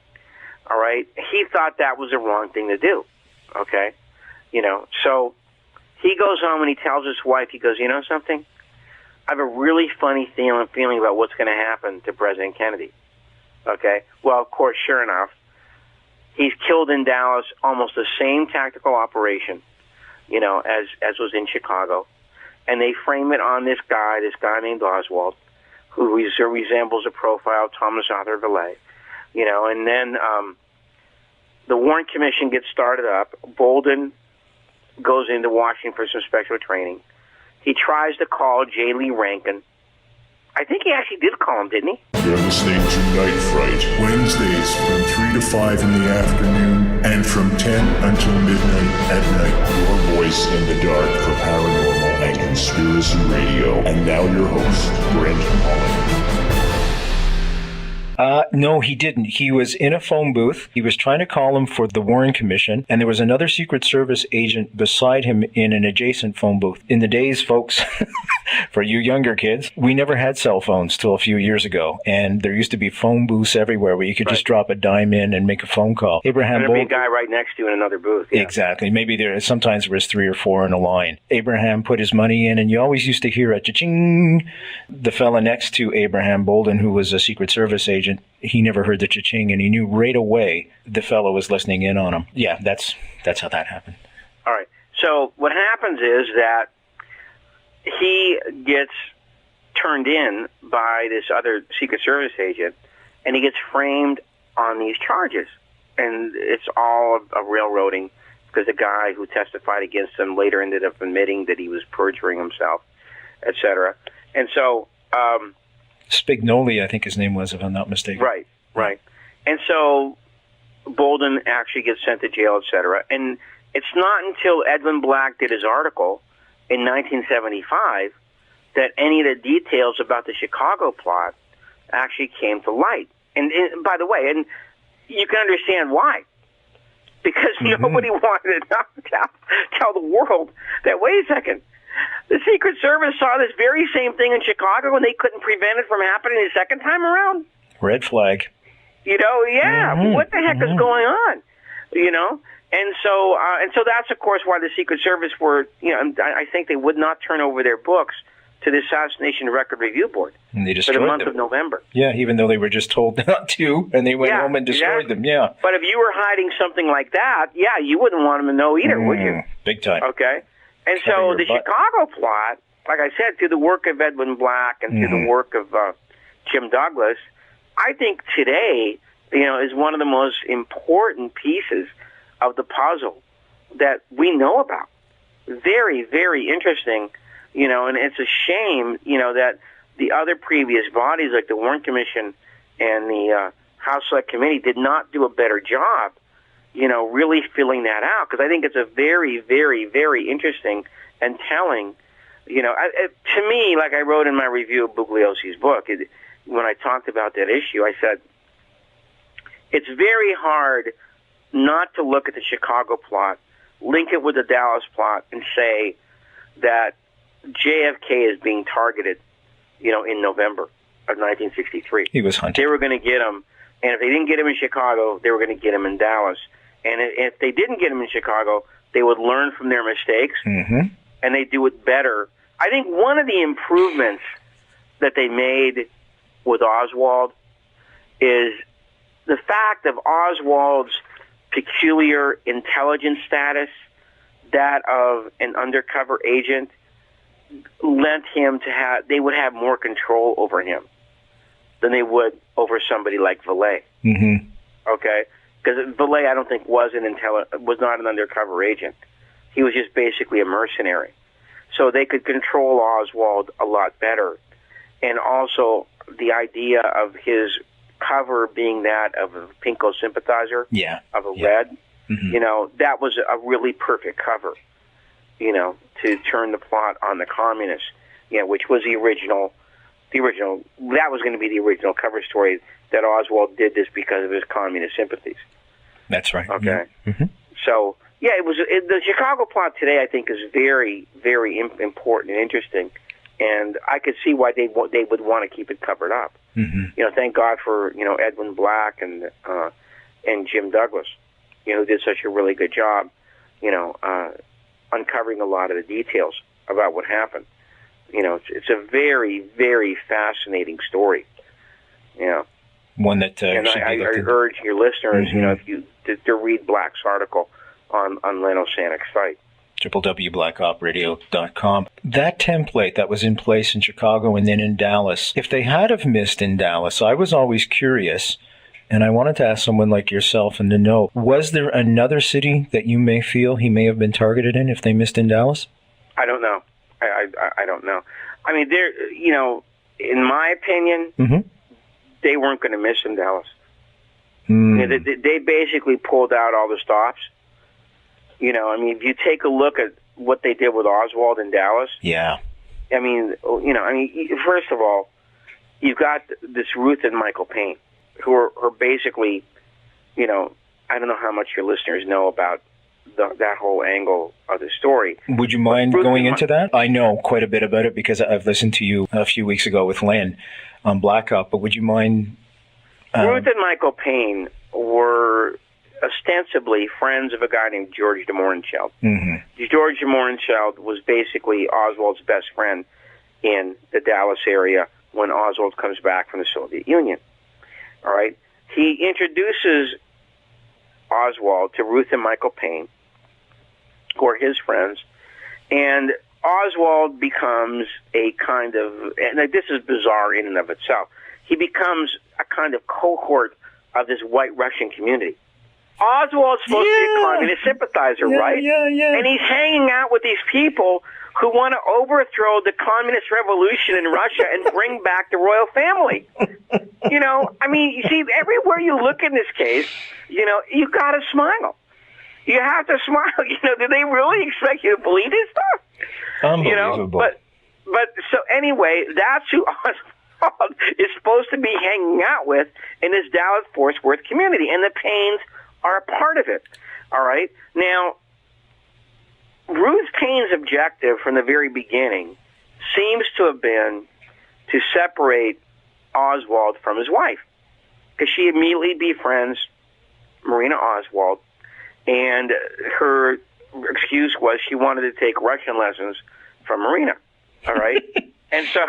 All right, he thought that was the wrong thing to do. Okay, you know, so he goes on when he tells his wife, he goes, you know something? I have a really funny feeling about what's going to happen to President Kennedy. Okay? Well, of course, sure enough, he's killed in Dallas, almost the same tactical operation, you know, as was in Chicago. And they frame it on this guy named Oswald, who resembles a profile of Thomas Arthur Valet, you know. And then the Warren Commission gets started up. Bolden goes into Washington for some special training. He tries to call J. Lee Rankin. I think he actually did call him, didn't he? You're listening to Night Fright, Wednesdays from 3 to 5 in the afternoon and from 10 until midnight at night. Your voice in the dark for paranormal and conspiracy radio. And now your host, Brent Holland. No, he didn't. He was in a phone booth. He was trying to call him for the Warren Commission, and there was another Secret Service agent beside him in an adjacent phone booth. In the days, folks, for you younger kids, we never had cell phones till a few years ago, and there used to be phone booths everywhere where you could just drop a dime in and make a phone call. Abraham Bolden, there'd be a guy right next to you in another booth. Yeah. Exactly. Maybe sometimes there was 3 or 4 in a line. Abraham put his money in, and you always used to hear a cha-ching. The fella next to Abraham Bolden, who was a Secret Service agent, he never heard the cha-ching, and he knew right away the fellow was listening in on him. Yeah, that's how that happened. All right. So what happens is that he gets turned in by this other Secret Service agent, and he gets framed on these charges. And it's all a railroading, because the guy who testified against him later ended up admitting that he was perjuring himself, etc. And so... Spignoli, I think his name was, if I'm not mistaken. Right. And so Bolden actually gets sent to jail, etc. And it's not until Edwin Black did his article in 1975 that any of the details about the Chicago plot actually came to light. And by the way, and you can understand why. Because nobody wanted to tell the world that, wait a second, the Secret Service saw this very same thing in Chicago, and they couldn't prevent it from happening the second time around. Red flag. You know, yeah. What the heck is going on? You know, and so that's of course why the Secret Service were. You know, I think they would not turn over their books to the Assassination Record Review Board and they destroyed for the month them. of November. Yeah, even though they were just told not to, and they went home and destroyed them. Yeah. But if you were hiding something like that, yeah, you wouldn't want them to know either, would you? Big time. Okay. And so the Chicago plot, like I said, through the work of Edwin Black and through the work of Jim Douglas, I think today, you know, is one of the most important pieces of the puzzle that we know about. very, very interesting, and it's a shame, that the other previous bodies like the Warren Commission and the House Select Committee did not do a better job, really filling that out, because I think it's a very, very, very interesting and telling, to me, like I wrote in my review of Bugliosi's book, when I talked about that issue, I said, it's very hard not to look at the Chicago plot, link it with the Dallas plot, and say that JFK is being targeted, in November of 1963. He was hunted. They were going to get him, and if they didn't get him in Chicago, they were going to get him in Dallas. And if they didn't get him in Chicago, they would learn from their mistakes, and they'd do it better. I think one of the improvements that they made with Oswald is the fact of Oswald's peculiar intelligence status, that of an undercover agent, lent him to have, they would have more control over him than they would over somebody like Valet. Okay? Because Valet, I don't think, was not an undercover agent. He was just basically a mercenary. So they could control Oswald a lot better. And also the idea of his cover being that of a Pinko sympathizer, of a red, that was a really perfect cover, to turn the plot on the communists, which was the original, that was going to be the original cover story, that Oswald did this because of his communist sympathies. That's right. Okay. So, the Chicago plot today, I think, is very, very important and interesting, and I could see why they would want to keep it covered up. Thank God for, Edwin Black and Jim Douglas, who did such a really good job, uncovering a lot of the details about what happened. It's a very, very fascinating story. One that and I urge your listeners, if you to read Black's article on Leno Sanek's site. www.blackopradio.com. That template that was in place in Chicago and then in Dallas, if they had have missed in Dallas, I was always curious, and I wanted to ask someone like yourself and to know, was there another city that you may feel he may have been targeted in if they missed in Dallas? I don't know. I don't know. I mean, in my opinion, they weren't going to miss in Dallas. They basically pulled out all the stops. If you take a look at what they did with Oswald in Dallas. First of all, you've got this Ruth and Michael Payne, who are basically, I don't know how much your listeners know about that whole angle of the story. Would you mind going into that? I know quite a bit about it because I've listened to you a few weeks ago with Len on Blackout, but would you mind... Ruth and Michael Payne were ostensibly friends of a guy named George de Mohrenschildt. George de Mohrenschildt was basically Oswald's best friend in the Dallas area when Oswald comes back from the Soviet Union. All right? He introduces Oswald to Ruth and Michael Payne, who are his friends, and Oswald becomes a kind of, and this is bizarre in and of itself, he becomes a kind of cohort of this white Russian community. Oswald's supposed to be a communist sympathizer, right? And he's hanging out with these people who want to overthrow the communist revolution in Russia and bring back the royal family. You see, everywhere you look in this case, you got to smile. You have to smile. Do they really expect you to believe this stuff? Unbelievable. But so anyway, that's who Oswald is supposed to be hanging out with in this Dallas-Fort Worth community, and the Paynes are a part of it. All right? Now, Ruth Payne's objective from the very beginning seems to have been to separate Oswald from his wife, because she immediately befriends Marina Oswald, and her excuse was she wanted to take Russian lessons from Marina. All right? and so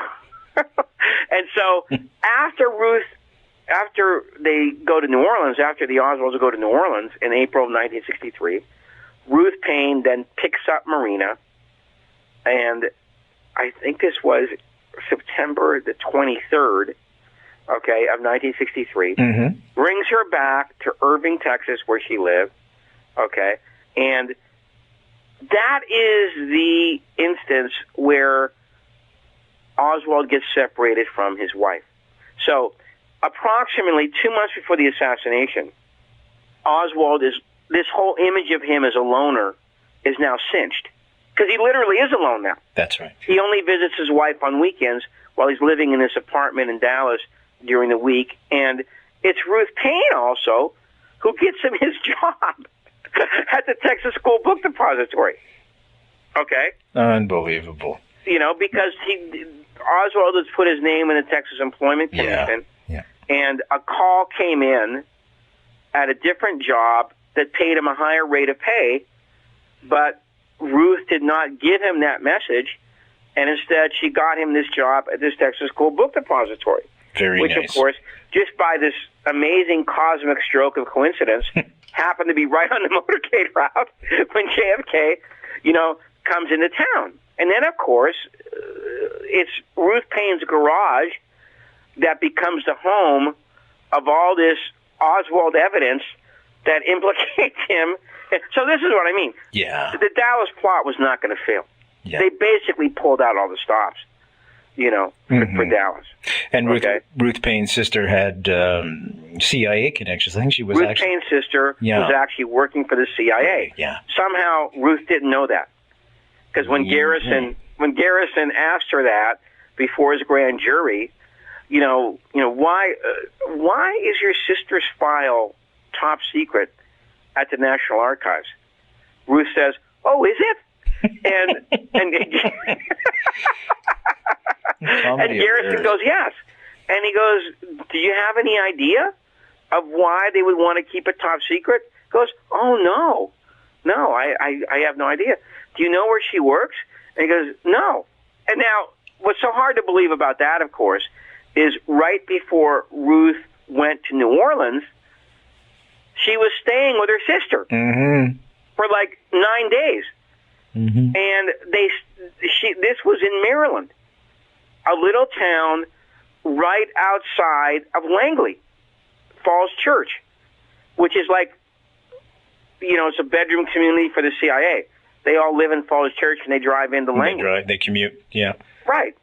after they go to New Orleans, after the Oswalds go to New Orleans in April of 1963, Ruth Payne then picks up Marina, and I think this was September the 23rd, of 1963, brings her back to Irving, Texas, where she lived, and that is the instance where Oswald gets separated from his wife. So approximately 2 months before the assassination, Oswald this whole image of him as a loner is now cinched. Because he literally is alone now. That's right. He only visits his wife on weekends while he's living in this apartment in Dallas during the week. And it's Ruth Payne also who gets him his job at the Texas School Book Depository. Okay? Unbelievable. Because Oswald has put his name in the Texas Employment Commission, and a call came in at a different job that paid him a higher rate of pay, but Ruth did not give him that message, and instead she got him this job at this Texas School Book Depository. Which, nice. Of course, just by this amazing cosmic stroke of coincidence, happened to be right on the motorcade route when JFK, comes into town. And then, of course, it's Ruth Payne's garage that becomes the home of all this Oswald evidence that implicates him. So this is what I mean. Yeah. The Dallas plot was not going to fail. Yeah. They basically pulled out all the stops, for Dallas. And Ruth Payne's sister had CIA connections. I think she was Ruth Payne's sister was actually working for the CIA. Yeah. Somehow Ruth didn't know that. Because when Garrison asked her that before his grand jury, why is your sister's file top secret at the National Archives? Ruth says, "Oh, is it?" And Garrison goes, "Yes." And he goes, "Do you have any idea of why they would want to keep it top secret?" He goes, "Oh, no, I have no idea. Do you know where she works?" And he goes, "No." And now, what's so hard to believe about that, of course, is right before Ruth went to New Orleans, she was staying with her sister for like 9 days. And this was in Maryland, a little town right outside of Langley, Falls Church, which is like, it's a bedroom community for the CIA. They all live in Falls Church and they drive into Langley. They commute, yeah. Right.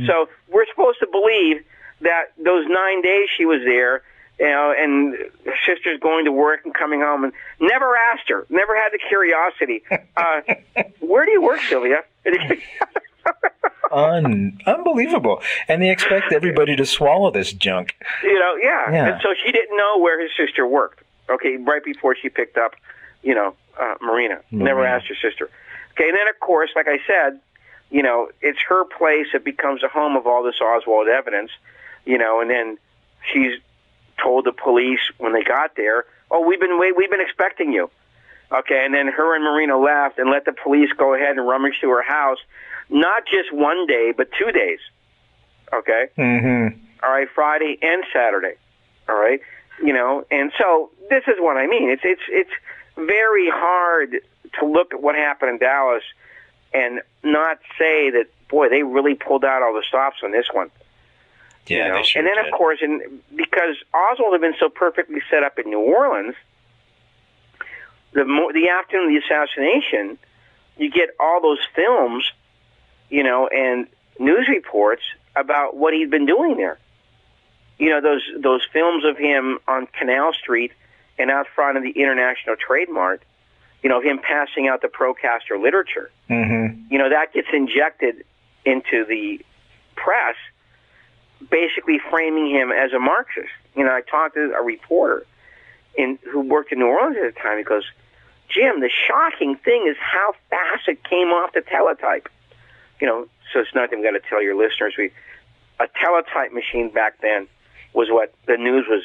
So we're supposed to believe that those 9 days she was there, and her sister's going to work and coming home, and never asked her, never had the curiosity. Where do you work, Sylvia? Unbelievable. And they expect everybody to swallow this junk. Yeah. And so she didn't know where his sister worked, right before she picked up, Marina. Never asked her sister. Okay, and then, of course, like I said, it's her place that becomes a home of all this Oswald evidence, and then she's told the police when they got there, "Oh, we've been expecting you." Okay, and then her and Marina left and let the police go ahead and rummage through her house, not just one day, but 2 days. Okay? All right, Friday and Saturday. All right? And so this is what I mean. It's very hard to look at what happened in Dallas and not say that, boy, they really pulled out all the stops on this one. Yeah, they sure and then, did. Of course, because Oswald had been so perfectly set up in New Orleans, the afternoon of the assassination, you get all those films, and news reports about what he'd been doing there. Those films of him on Canal Street and out front of the International Trade Mart, him passing out the pro-Castro literature. That gets injected into the press, basically framing him as a Marxist. I talked to a reporter who worked in New Orleans at the time. He goes, "Jim, the shocking thing is how fast it came off the teletype." So it's nothing I've got to tell your listeners. A teletype machine back then was what the news was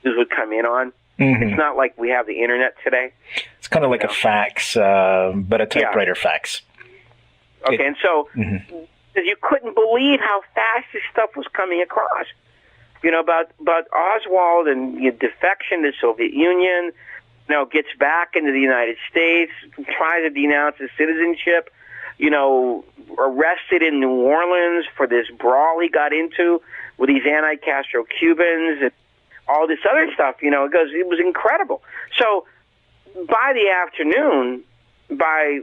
news would come in on. It's not like we have the internet today. It's kind of like a fax, but a typewriter fax. Okay, and so you couldn't believe how fast this stuff was coming across. About Oswald and defection to the Soviet Union, gets back into the United States, tries to denounce his citizenship, arrested in New Orleans for this brawl he got into with these anti-Castro Cubans and all this other stuff, it was incredible. So by the afternoon, by,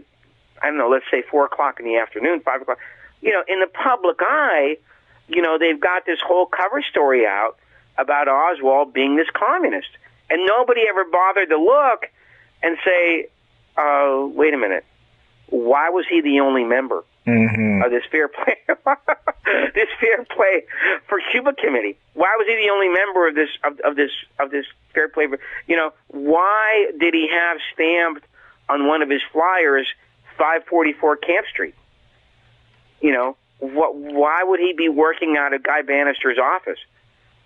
I don't know, let's say 4 o'clock in the afternoon, 5 o'clock, in the public eye, they've got this whole cover story out about Oswald being this communist. And nobody ever bothered to look and say, wait a minute, why was he the only member of this fair play for Cuba committee? Why was he the only member of this fair play? Why did he have stamped on one of his flyers 544 Camp Street? Why would he be working out of Guy Bannister's office?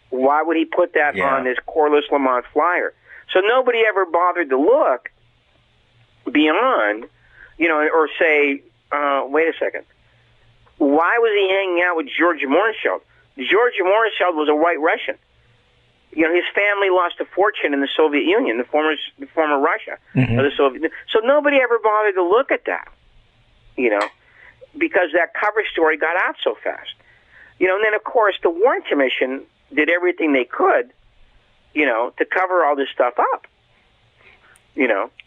Why would he put that on this Corliss Lamont flyer? So nobody ever bothered to look beyond, or say, wait a second, why was he hanging out with George Morgenscheld? George Morgenscheld was a white Russian. His family lost a fortune in the Soviet Union, the former Russia, of the Soviet. So nobody ever bothered to look at that, because that cover story got out so fast. And then, of course, the Warren Commission did everything they could, to cover all this stuff up.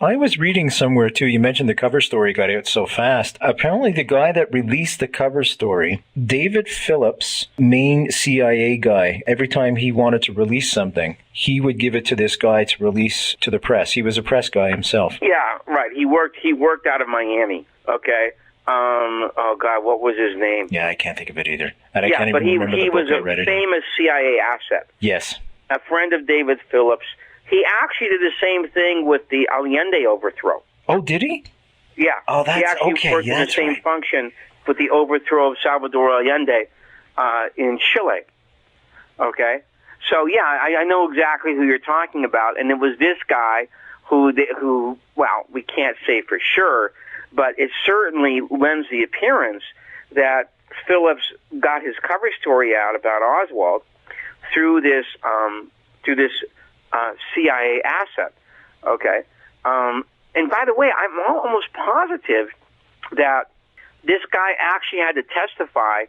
I was reading somewhere, too, you mentioned the cover story got out so fast. Apparently the guy that released the cover story, David Phillips, main CIA guy, every time he wanted to release something, he would give it to this guy to release to the press. He was a press guy himself. Yeah, right. He worked out of Miami, okay? Oh, God, what was his name? Yeah, I can't think of it either. And I can't even remember the book. He was a famous CIA asset. Yes. A friend of David Phillips. He actually did the same thing with the Allende overthrow. Oh, did he? Yeah. Oh, that's he actually okay. worked in the same function with the overthrow of Salvador Allende in Chile. Okay? So, yeah, I know exactly who you're talking about. And it was this guy who, well, we can't say for sure, but it certainly lends the appearance that Phillips got his cover story out about Oswald through this CIA asset. Okay, and by the way, I'm almost positive that this guy actually had to testify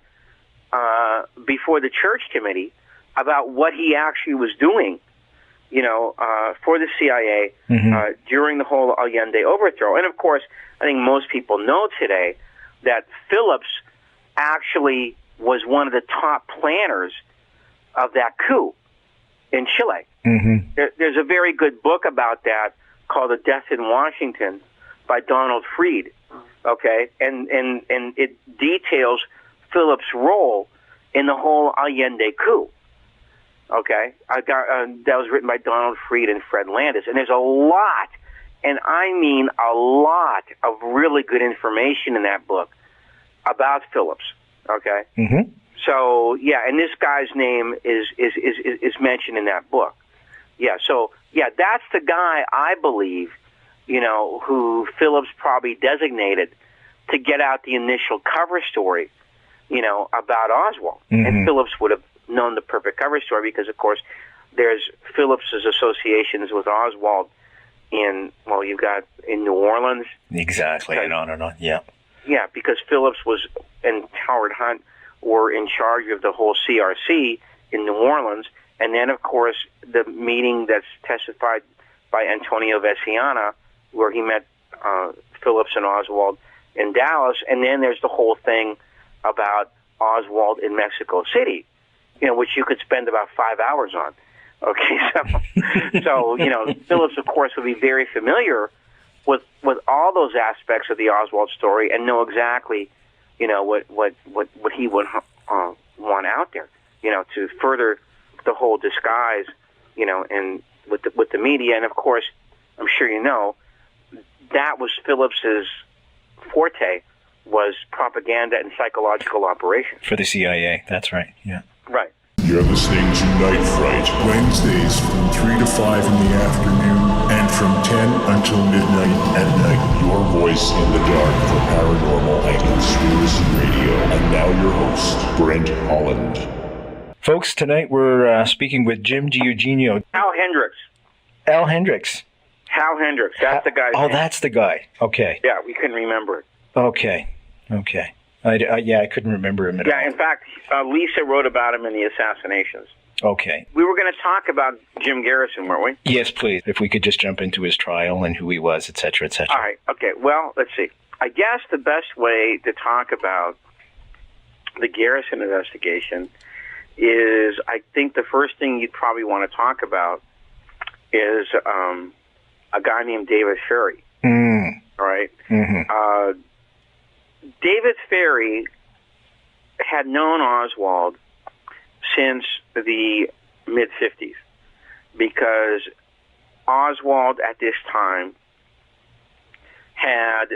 before the Church Committee about what he actually was doing, for the CIA during the whole Allende overthrow. And of course, I think most people know today that Phillips actually was one of the top planners of that coup in Chile. There's a very good book about that called A Death in Washington by Donald Freed, okay? And it details Phillips' role in the whole Allende coup, okay? That was written by Donald Freed and Fred Landis. And there's a lot, and I mean a lot, of really good information in that book about Phillips, okay? So, yeah, and this guy's name is mentioned in that book. Yeah, so, yeah, that's the guy, I believe, who Phillips probably designated to get out the initial cover story, about Oswald. And Phillips would have known the perfect cover story because, of course, there's Phillips's associations with Oswald you've got in New Orleans. Exactly, and on, yeah. Yeah, because Phillips and Howard Hunt were in charge of the whole CRC in New Orleans. And then, of course, the meeting that's testified by Antonio Veciana, where he met Phillips and Oswald in Dallas. And then there's the whole thing about Oswald in Mexico City, which you could spend about 5 hours on. Okay, so Phillips, of course, would be very familiar with all those aspects of the Oswald story and know exactly, what he would want out there, to further the whole disguise, and with the media. And of course, I'm sure that was Phillips's forte, was propaganda and psychological operations for the CIA. That's right. Yeah. Right. You're listening to Night Fright, Wednesdays from 3 to 5 in the afternoon, and from 10 until midnight at night. Your voice in the dark for paranormal and conspiracy radio. And now your host, Brent Holland. Folks, tonight we're speaking with Jim DiEugenio. Hal Hendricks. Al Hendricks. Hal Hendricks. That's the guy's name. That's the guy. Okay. Yeah, we couldn't remember it. Okay. I couldn't remember him at all. Yeah, in fact, Lisa wrote about him in the Assassinations. Okay. We were going to talk about Jim Garrison, weren't we? Yes, please. If we could just jump into his trial and who he was, et cetera, et cetera. All right. Okay. Well, let's see. I guess the best way to talk about the Garrison investigation is, I think the first thing you'd probably want to talk about is a guy named David Ferrie. Mm. All right. Mm-hmm. David Ferrie had known Oswald since the mid-50s because Oswald at this time had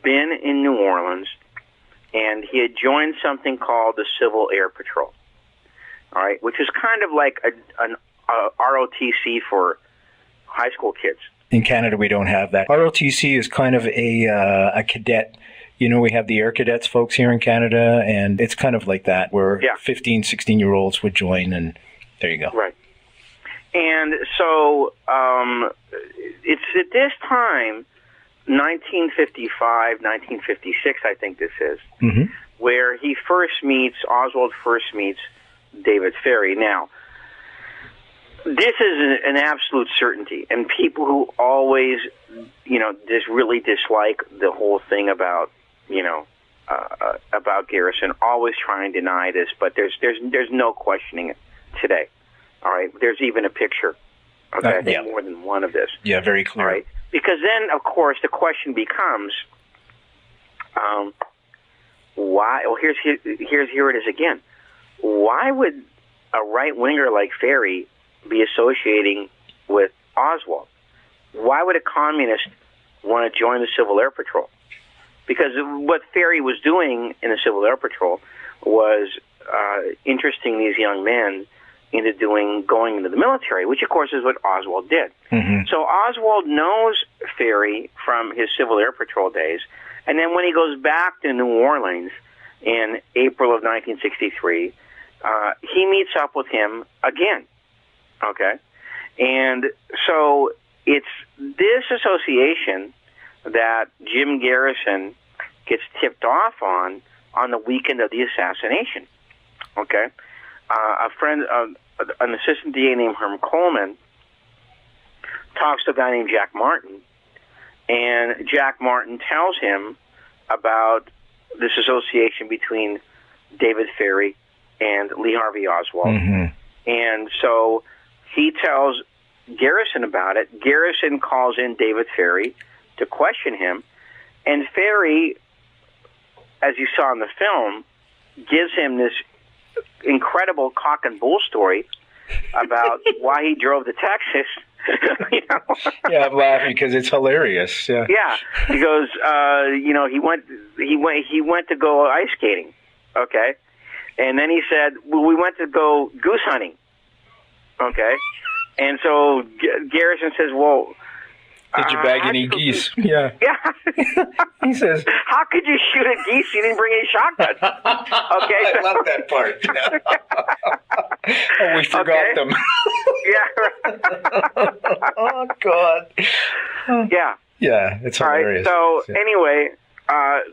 been in New Orleans and he had joined something called the Civil Air Patrol, all right, which is kind of like an ROTC for high school kids. In Canada, we don't have that. ROTC is kind of a cadet. You know, we have the Air Cadets folks here in Canada, and it's kind of like that, where 15, 16-year-olds would join, and there you go. Right. And so it's at this time, 1955, 1956, I think this is, where Oswald first meets David Ferrie. Now, this is an absolute certainty, and people who always, just really dislike the whole thing about, about Garrison always try and deny this, but there's no questioning it today. All right, there's even a picture. Okay, I think more than one of this. Yeah, very clear. All right, because then, of course, the question becomes, why? Well, here it is again. Why would a right winger like Ferrie be associating with Oswald? Why would a communist want to join the Civil Air Patrol? Because what Ferrie was doing in the Civil Air Patrol was interesting these young men into going into the military, which of course is what Oswald did. Mm-hmm. So Oswald knows Ferrie from his Civil Air Patrol days, and then when he goes back to New Orleans in April of 1963, he meets up with him again. Okay, and so it's this association that Jim Garrison gets tipped off on the weekend of the assassination. Okay, a friend, an assistant DA named Herm Coleman, talks to a guy named Jack Martin, and Jack Martin tells him about this association between David Ferrie and Lee Harvey Oswald. Mm-hmm. And so he tells Garrison about it. Garrison calls in David Ferrie to question him, and Ferrie, as you saw in the film, gives him this incredible cock and bull story about why he drove to Texas. Yeah, I'm laughing because it's hilarious. Yeah. Yeah. He goes, he went to go ice skating. Okay. And then he said, well, we went to go goose hunting. Okay. And so Garrison says, well, did you bag any geese? Yeah. Yeah. He says, how could you shoot at geese? You didn't bring any shotguns. Okay. I love that part. Oh, we forgot them. Yeah. Oh, God. Yeah. Yeah, it's hilarious. All right, so anyway,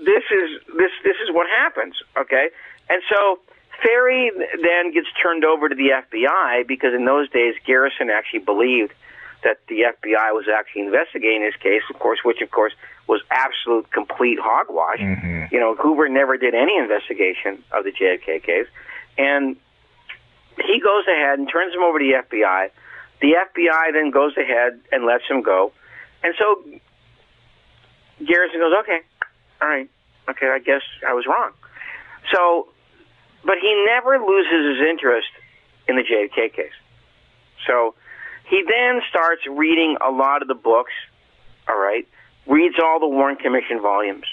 this is what happens. Okay. And so Ferrie then gets turned over to the FBI because in those days Garrison actually believed that the FBI was actually investigating his case, of course, which of course was absolute complete hogwash. Mm-hmm. Hoover never did any investigation of the JFK case, and he goes ahead and turns him over to the FBI. The FBI then goes ahead and lets him go, and so Garrison goes, okay, all right, okay, I guess I was wrong. So, but he never loses his interest in the JFK case. So he then starts reading a lot of the books, all right, reads all the Warren Commission volumes,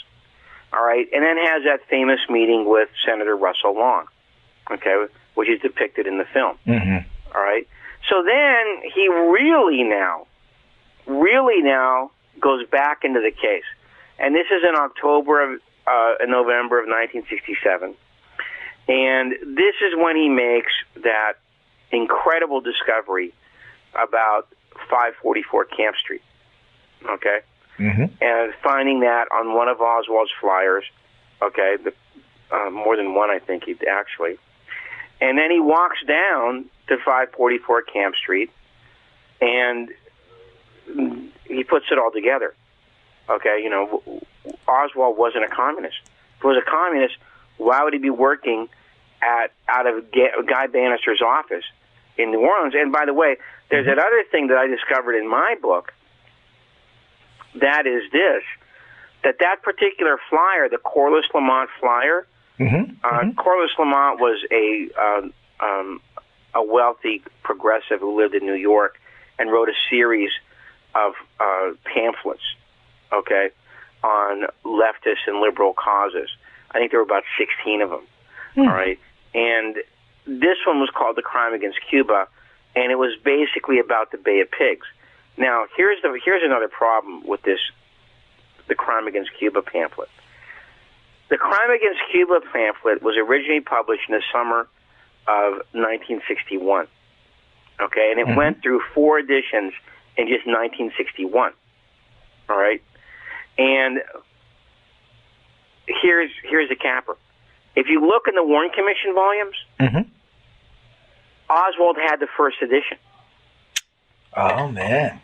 all right, and then has that famous meeting with Senator Russell Long, okay, which is depicted in the film, all right. So then he really now goes back into the case. And this is in November of 1967. And this is when he makes that incredible discovery about 544 Camp Street, okay? Mm-hmm. And finding that on one of Oswald's flyers, okay, more than one, I think, actually. And then he walks down to 544 Camp Street, and he puts it all together. Okay, you know, Oswald wasn't a communist. If he was a communist, why would he be working out of Guy Bannister's office in New Orleans? And by the way, there's that other thing that I discovered in my book. That is this: that particular flyer, the Corliss Lamont flyer. Corliss Lamont was a wealthy progressive who lived in New York and wrote a series of pamphlets, okay, on leftist and liberal causes. I think there were about 16 of them, all right? And this one was called The Crime Against Cuba, and it was basically about the Bay of Pigs. Now, here's another problem with this, The Crime Against Cuba pamphlet. The Crime Against Cuba pamphlet was originally published in the summer of 1961, okay? And it went through 4 editions in just 1961, all right? And here's the capper. If you look in the Warren Commission volumes, Oswald had the first edition. Oh, man.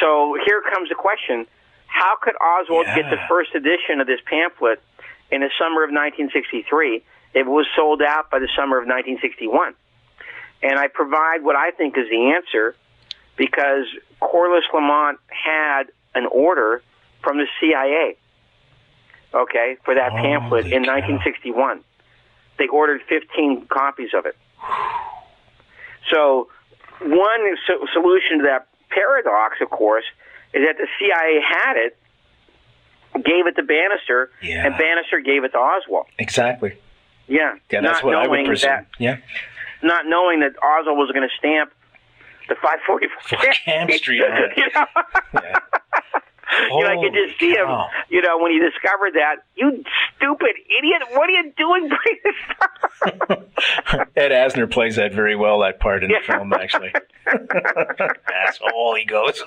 So here comes the question. How could Oswald get the first edition of this pamphlet in the summer of 1963 if it was sold out by the summer of 1961? And I provide what I think is the answer, because Corliss Lamont had an order from the CIA, okay, for that pamphlet in 1961. They ordered 15 copies of it. So one solution to that paradox, of course, is that the CIA had it, gave it to Bannister, and Bannister gave it to Oswald. Exactly. Yeah, that's what I would presume. Not knowing that Oswald was going to stamp the 544 Camp Street. You know? You know, I could just see him, you know, when he discovered that. You stupid idiot, what are you doing? Ed Asner plays that very well, that part in the film, actually. Asshole, he goes.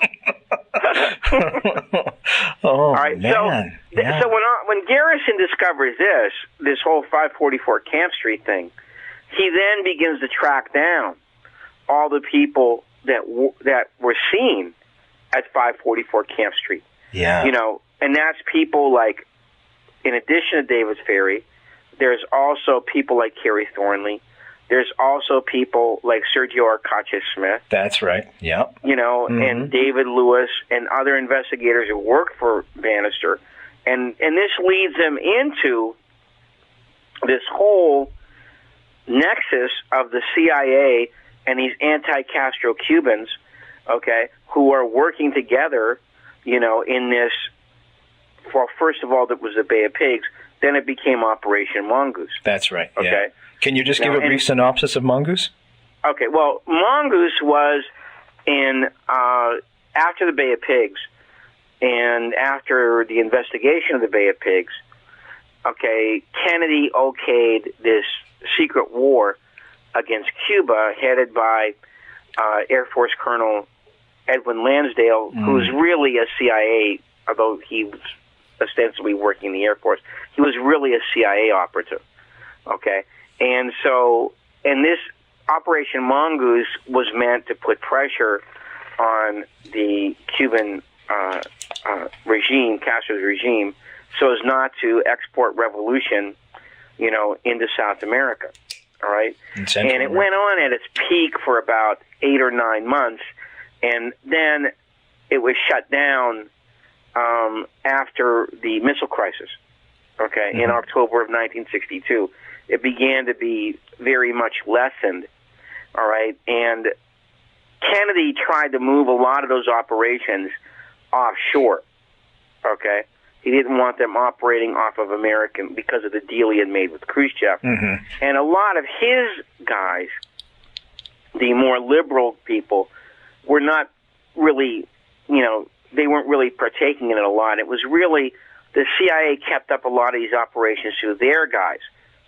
All right, man. So when Garrison discovers this whole 544 Camp Street thing, he then begins to track down all the people that were seen at 544 Camp Street. Yeah. You know, and that's people like, in addition to David Ferry, there's also people like Kerry Thornley. There's also people like Sergio Arcacha Smith. That's right. Yeah. You know, and David Lewis and other investigators who work for Bannister. And this leads them into this whole nexus of the CIA and these anti-Castro Cubans, okay, who are working together, you know, in this. Well, first of all, that was the Bay of Pigs. Then it became Operation Mongoose. That's right. Okay. Yeah. Can you just give a brief synopsis of Mongoose? Okay. Well, Mongoose was in after the Bay of Pigs, and after the investigation of the Bay of Pigs. Okay, Kennedy okayed this secret war against Cuba, headed by Air Force Colonel Edwin Lansdale, who's really a CIA, although he was ostensibly working in the Air Force. He was really a CIA operative, okay? And so, and this Operation Mongoose was meant to put pressure on the Cuban regime, Castro's regime, so as not to export revolution, you know, into South America, all right? And it went on at its peak for about 8 or 9 months, and then it was shut down after the missile crisis, okay, in October of 1962. It began to be very much lessened, all right? And Kennedy tried to move a lot of those operations offshore, okay? He didn't want them operating off of American because of the deal he had made with Khrushchev. And a lot of his guys, the more liberal people, were not really, you know, they weren't really partaking in it a lot. It was really, the CIA kept up a lot of these operations through their guys,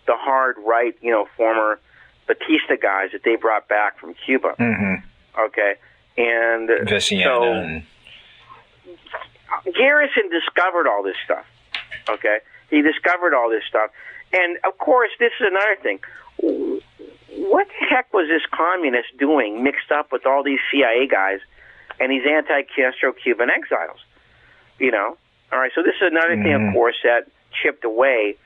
the hard right, you know, former Batista guys that they brought back from Cuba. Okay. And so Garrison discovered all this stuff. Okay. He discovered all this stuff. And of course, this is another thing. what the heck was this communist doing mixed up with all these CIA guys and these anti-Castro Cuban exiles? All right, so this is another thing, of course, that chipped away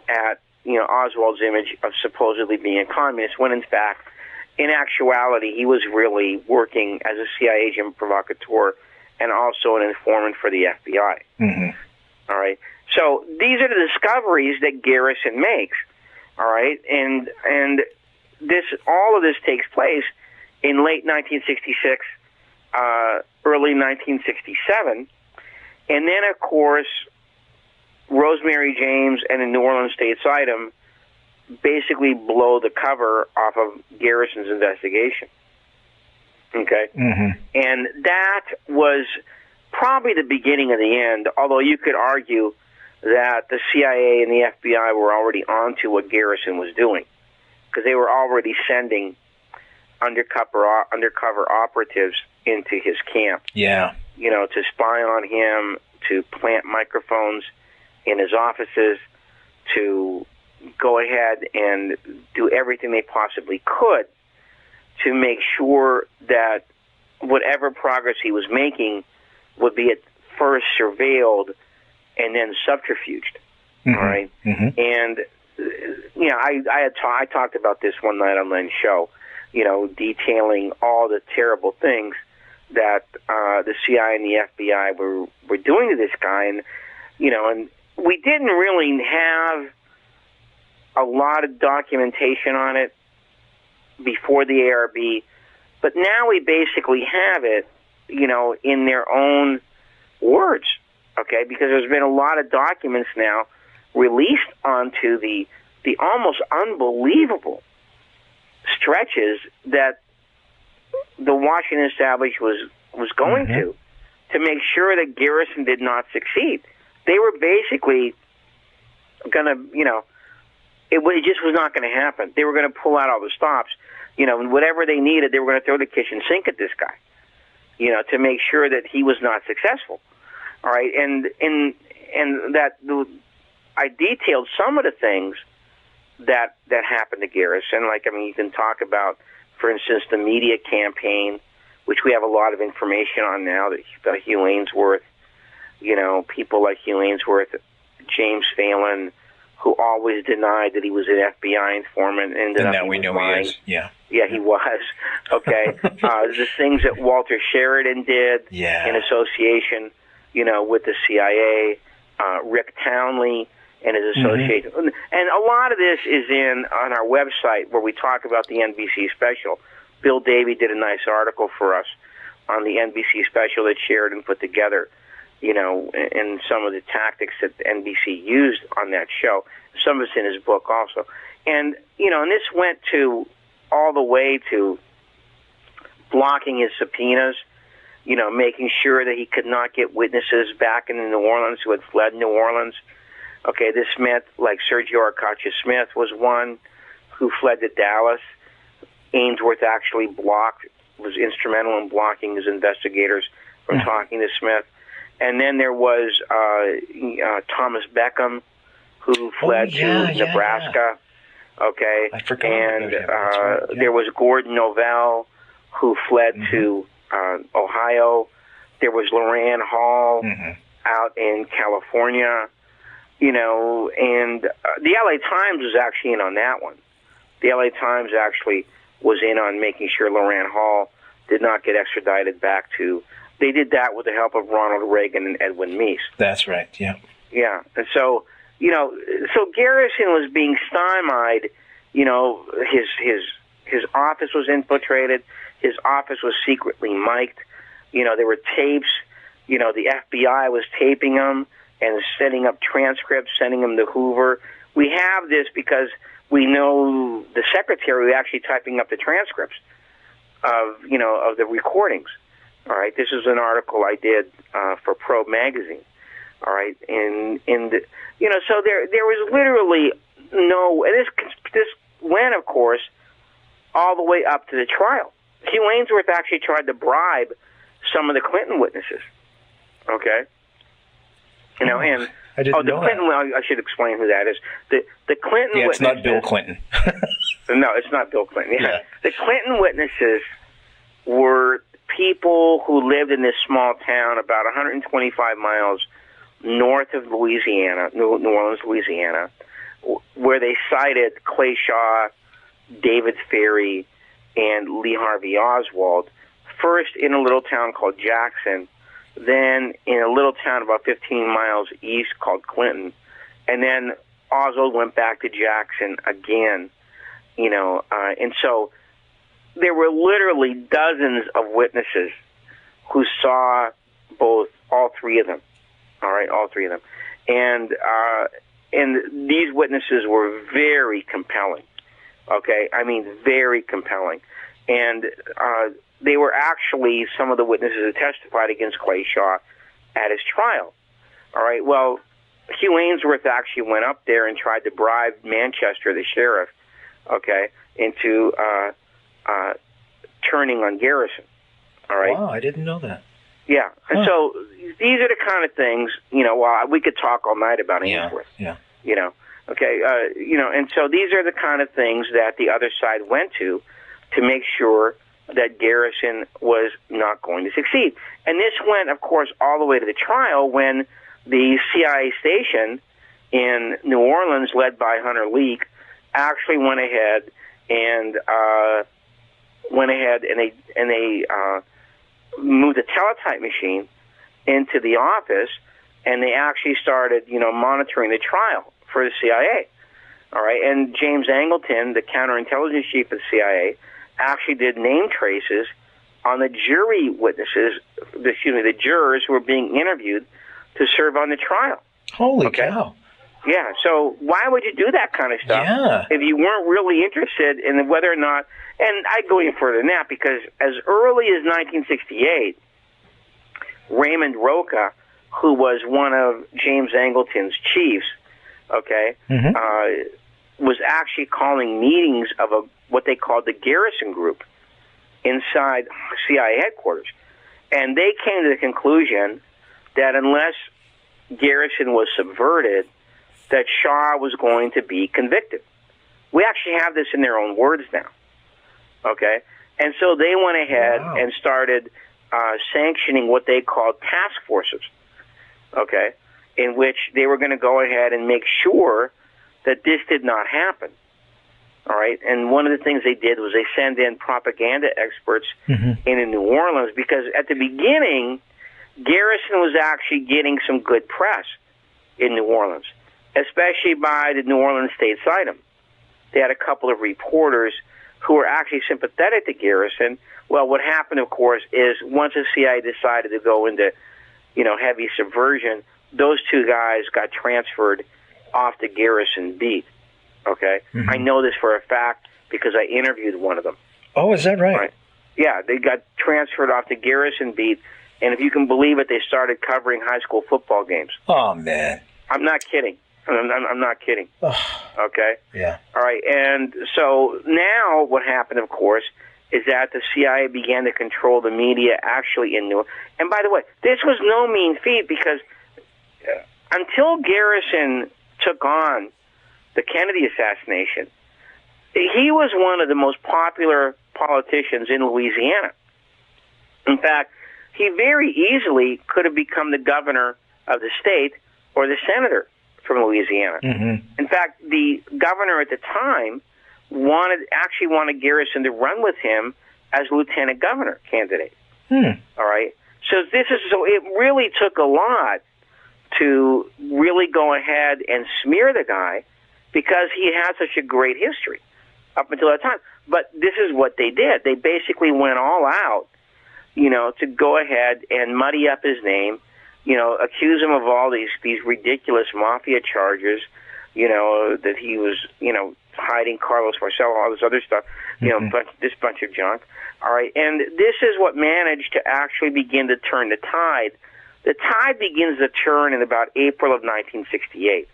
at, Oswald's image of supposedly being a communist, when in fact, in actuality, he was really working as a CIA agent provocateur and also an informant for the FBI. All right, so these are the discoveries that Garrison makes. All right, and all of this takes place in late 1966, early 1967. And then, of course, Rosemary James and the New Orleans State's item basically blow the cover off of Garrison's investigation. Okay? And that was probably the beginning of the end, although you could argue that the CIA and the FBI were already onto what Garrison was doing, because they were already sending undercover operatives into his camp. Yeah. To spy on him, to plant microphones in his offices, to go ahead and do everything they possibly could to make sure that whatever progress he was making would be at first surveilled and then subterfuged. All right? And, I talked about this one night on Len's show, detailing all the terrible things that the CIA and the FBI were doing to this guy. And, and we didn't really have a lot of documentation on it before the ARB, but now we basically have it, in their own words, okay? Because there's been a lot of documents now released onto the almost unbelievable stretches that the Washington establishment was going to make sure that Garrison did not succeed. They were basically going to, it just was not going to happen. They were going to pull out all the stops, and whatever they needed, they were going to throw the kitchen sink at this guy, to make sure that he was not successful. All right, and that I detailed some of the things that happened to Garrison. You can talk about, for instance, the media campaign, which we have a lot of information on now, that Hugh Ainsworth, people like Hugh Ainsworth, James Phelan, who always denied that he was an FBI informant. And now we know he is. Yeah. Yeah, he was. Okay. The things that Walter Sheridan did in association, with the CIA, Rick Townley and his association. And a lot of this is on our website, where we talk about the NBC special. Bill Davey did a nice article for us on the NBC special that Sheridan put together, and some of the tactics that NBC used on that show. Some of it's in his book also. And, and this went all the way to blocking his subpoenas, making sure that he could not get witnesses back in New Orleans who had fled New Orleans. Okay, this meant, like Sergio Arcacha Smith was one who fled to Dallas. Ainsworth actually was instrumental in blocking his investigators from talking to Smith. And then there was Thomas Beckham, who fled to Nebraska. Okay, I forgot and about him. There was Gordon Novell, who fled to Ohio. There was Loran Hall out in California. And the LA Times was actually in on that one. The LA Times actually was in on making sure Loran Hall did not get extradited back to. They did that with the help of Ronald Reagan and Edwin Meese. That's right. Yeah. Yeah, and so so Garrison was being stymied. His office was infiltrated. His office was secretly mic'd. There were tapes. The FBI was taping him and setting up transcripts, sending them to Hoover. We have this because we know the secretary was actually typing up the transcripts of the recordings. All right, this is an article I did for Probe magazine. All right, so there was literally no. And this went, of course, all the way up to the trial. Hugh Ainsworth actually tried to bribe some of the Clinton witnesses. Okay. And I didn't know Clinton. that. I should explain who that is. The Clinton. Yeah, it's witnesses, not Bill Clinton. No, it's not Bill Clinton. Yeah. The Clinton witnesses were people who lived in this small town about 125 miles north of Louisiana, New Orleans, Louisiana, where they cited Clay Shaw, David Ferry, and Lee Harvey Oswald, first in a little town called Jackson, then in a little town about 15 miles east called Clinton, and then Oswald went back to Jackson again, and so there were literally dozens of witnesses who saw all three of them, and these witnesses were very compelling, okay? I mean, very compelling, and they were actually some of the witnesses who testified against Clay Shaw at his trial. All right. Well, Hugh Ainsworth actually went up there and tried to bribe Manchester, the sheriff, okay, into turning on Garrison. All right. Wow, I didn't know that. Yeah. And so these are the kind of things, while we could talk all night about Ainsworth. Yeah. Okay. And so these are the kind of things that the other side went to make sure that Garrison was not going to succeed. And this went, of course, all the way to the trial when the CIA station in New Orleans, led by Hunter Leak, actually went ahead and they moved a teletype machine into the office, and they actually started, monitoring the trial for the CIA. All right, and James Angleton, the counterintelligence chief of the CIA, actually did name traces on the jury witnesses, the jurors who were being interviewed to serve on the trial. Holy cow. Yeah, so why would you do that kind of stuff if you weren't really interested in whether or not, and I'd go even further than that, because as early as 1968, Raymond Roca, who was one of James Angleton's chiefs, was actually calling meetings of what they called the Garrison Group inside CIA headquarters. And they came to the conclusion that unless Garrison was subverted, that Shaw was going to be convicted. We actually have this in their own words now. Okay? And so they went ahead and started sanctioning what they called task forces, okay, in which they were going to go ahead and make sure that this did not happen. All right, and one of the things they did was they sent in propaganda experts in New Orleans, because at the beginning, Garrison was actually getting some good press in New Orleans, especially by the New Orleans State-Sitem. They had a couple of reporters who were actually sympathetic to Garrison. Well, what happened, of course, is once the CIA decided to go into, heavy subversion, those two guys got transferred off the Garrison beat. Okay, I know this for a fact because I interviewed one of them. Oh, is that right? Yeah, they got transferred off the Garrison beat, and if you can believe it, they started covering high school football games. Oh, man. I'm not kidding. I'm not kidding. Okay? Yeah. All right, and so now what happened, of course, is that the CIA began to control the media actually in New Orleans. And by the way, this was no mean feat, because until Garrison took on the Kennedy assassination, he was one of the most popular politicians in Louisiana. In fact, he very easily could have become the governor of the state or the senator from Louisiana. In fact, the governor at the time actually wanted Garrison to run with him as lieutenant governor candidate. All right. So it really took a lot to really go ahead and smear the guy, because he had such a great history up until that time. But this is what they did. They basically went all out, to go ahead and muddy up his name, accuse him of all these ridiculous mafia charges, that he was, hiding Carlos Marcello, all this other stuff, this bunch of junk. All right. And this is what managed to actually begin to turn the tide. The tide begins to turn in about April of 1968.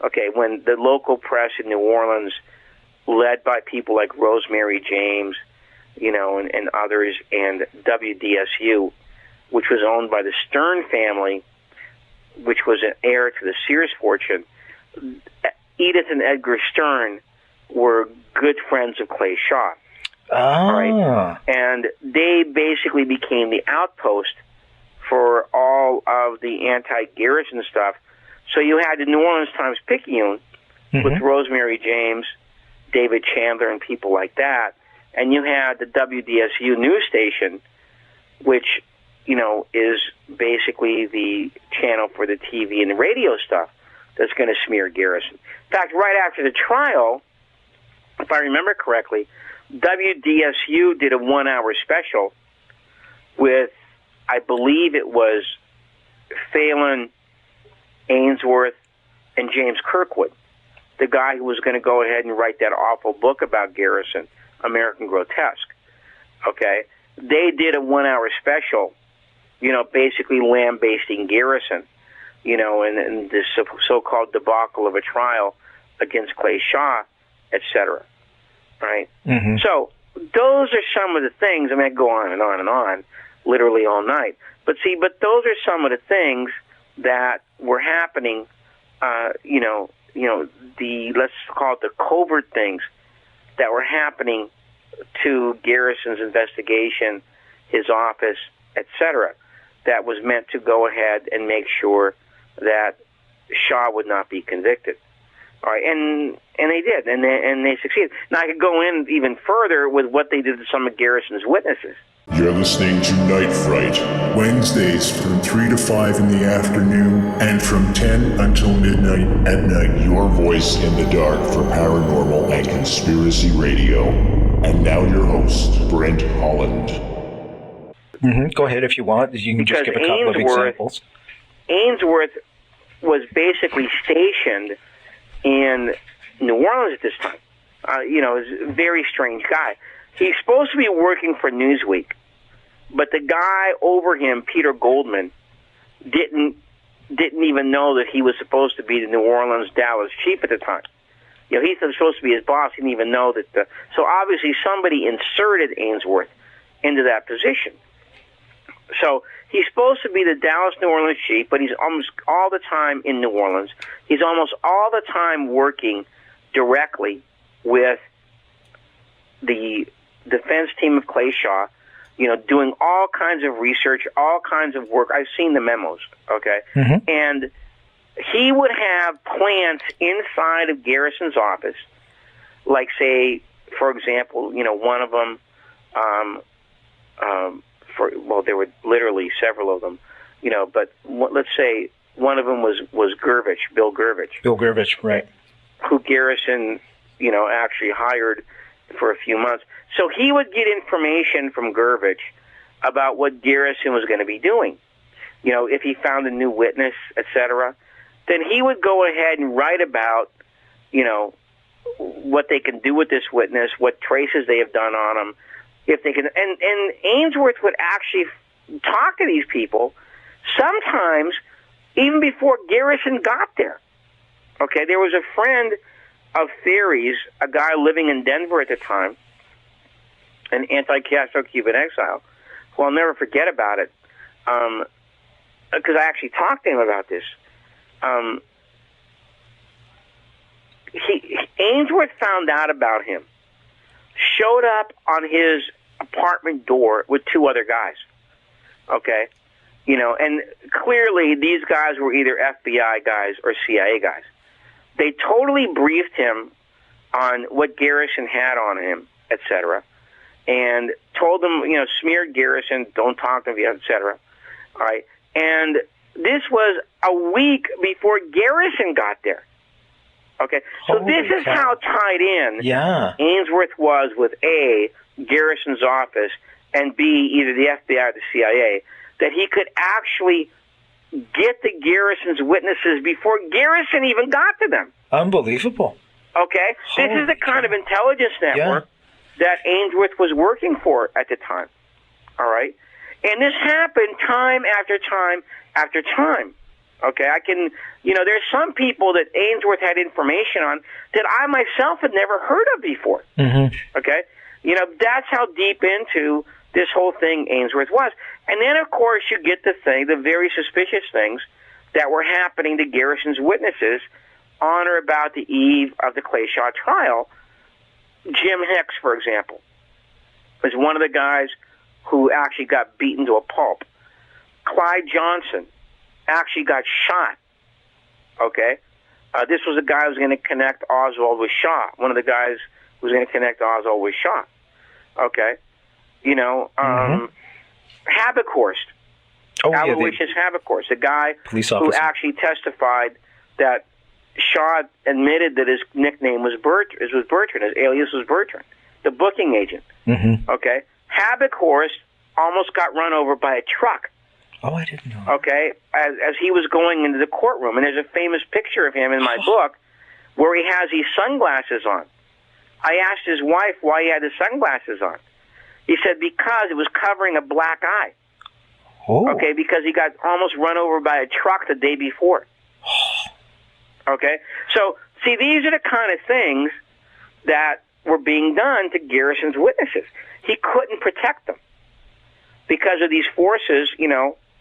Okay, when the local press in New Orleans, led by people like Rosemary James, and others, and WDSU, which was owned by the Stern family, which was an heir to the Sears fortune, Edith and Edgar Stern were good friends of Clay Shaw. Ah. Right? And they basically became the outpost for all of the anti-Garrison stuff. So you had the New Orleans Times-Picayune with Rosemary James, David Chandler, and people like that. And you had the WDSU news station, which, you know, is basically the channel for the TV and the radio stuff that's going to smear Garrison. In fact, right after the trial, if I remember correctly, WDSU did a 1-hour special with, I believe it was Phelan, Ainsworth, and James Kirkwood, the guy who was going to go ahead and write that awful book about Garrison, American Grotesque. Okay? They did a 1-hour special, you know, basically lambasting Garrison, you know, and this so-called debacle of a trial against Clay Shaw, etc. Right? So those are some of the things. I mean, I go on and on and on, literally all night. But see, those are some of the things that were happening. You know, the, let's call it the covert things that were happening to Garrison's investigation, his office, etc. That was meant to go ahead and make sure that Shaw would not be convicted. All right, and they did, and they succeeded. Now I could go in even further with what they did to some of Garrison's witnesses. You're listening to Night Fright, Wednesdays from 3 to 5 in the afternoon, and from 10 until midnight at night. Your voice in the dark for paranormal and conspiracy radio. And now your host, Brent Holland. Go ahead if you want. You can just give a couple of examples. Ainsworth was basically stationed in New Orleans at this time. You know, he's a very strange guy. He's supposed to be working for Newsweek, but the guy over him, Peter Goldman, didn't even know that he was supposed to be the New Orleans Dallas chief at the time. You know, he's supposed to be his boss. He didn't even know that. So obviously somebody inserted Ainsworth into that position. So he's supposed to be the Dallas New Orleans chief, but he's almost all the time in New Orleans. He's almost all the time working directly with the defense team of Clay Shaw, you know, doing all kinds of research, all kinds of work. I've seen the memos, okay? And he would have plants inside of Garrison's office, like, say, for example, you know, one of them, there were literally several of them, you know, but let's say one of them was Gurvich, Bill Gurvich. Bill Gurvich, right. Who Garrison, you know, actually hired for a few months. So he would get information from Gurvich about what Garrison was going to be doing. You know, if he found a new witness, etc., then he would go ahead and write about, you know, what they can do with this witness, what traces they have done on him, if they can. And Ainsworth would actually talk to these people, sometimes even before Garrison got there. Okay, there was a friend of Theory's, a guy living in Denver at the time, an anti-Castro Cuban exile, who I'll never forget about it, because I actually talked to him about this. Ainsworth found out about him, showed up on his apartment door with 2 other guys, okay? You know, and clearly these guys were either FBI guys or CIA guys. They totally briefed him on what Garrison had on him, etc., and told him, you know, smeared Garrison, don't talk to him, etc. All right, and this was a week before Garrison got there. Okay, so this is how tied in Ainsworth was with A, Garrison's office, and B, either the FBI or the CIA, that he could actually get the Garrison's witnesses before Garrison even got to them. Unbelievable. Okay? This is the kind of intelligence network that Ainsworth was working for at the time. All right? And this happened time after time after time. Okay? I can, you know, there's some people that Ainsworth had information on that I myself had never heard of before. Okay? You know, that's how deep into this whole thing Ainsworth was. And then, of course, you get the very suspicious things that were happening to Garrison's witnesses on or about the eve of the Clay Shaw trial, Jim Hicks, for example, is one of the guys who actually got beaten to a pulp. Clyde Johnson actually got shot. Okay? This was a guy who was going to connect Oswald with Shaw. One of the guys who was going to connect Oswald with Shaw. Okay? Habekorst. Aloysius Habekorst, the guy who actually testified that Shaw admitted that his nickname was Bertrand, his alias was Bertrand, the booking agent. Okay? Habekorst almost got run over by a truck. Oh, I didn't know. Okay, as he was going into the courtroom, and there's a famous picture of him in my book where he has these sunglasses on. I asked his wife why he had the sunglasses on. He said because it was covering a black eye. Oh. Okay, because he got almost run over by a truck the day before. Okay, so see, these are the kind of things that were being done to Garrison's witnesses. He couldn't protect them because of these forces,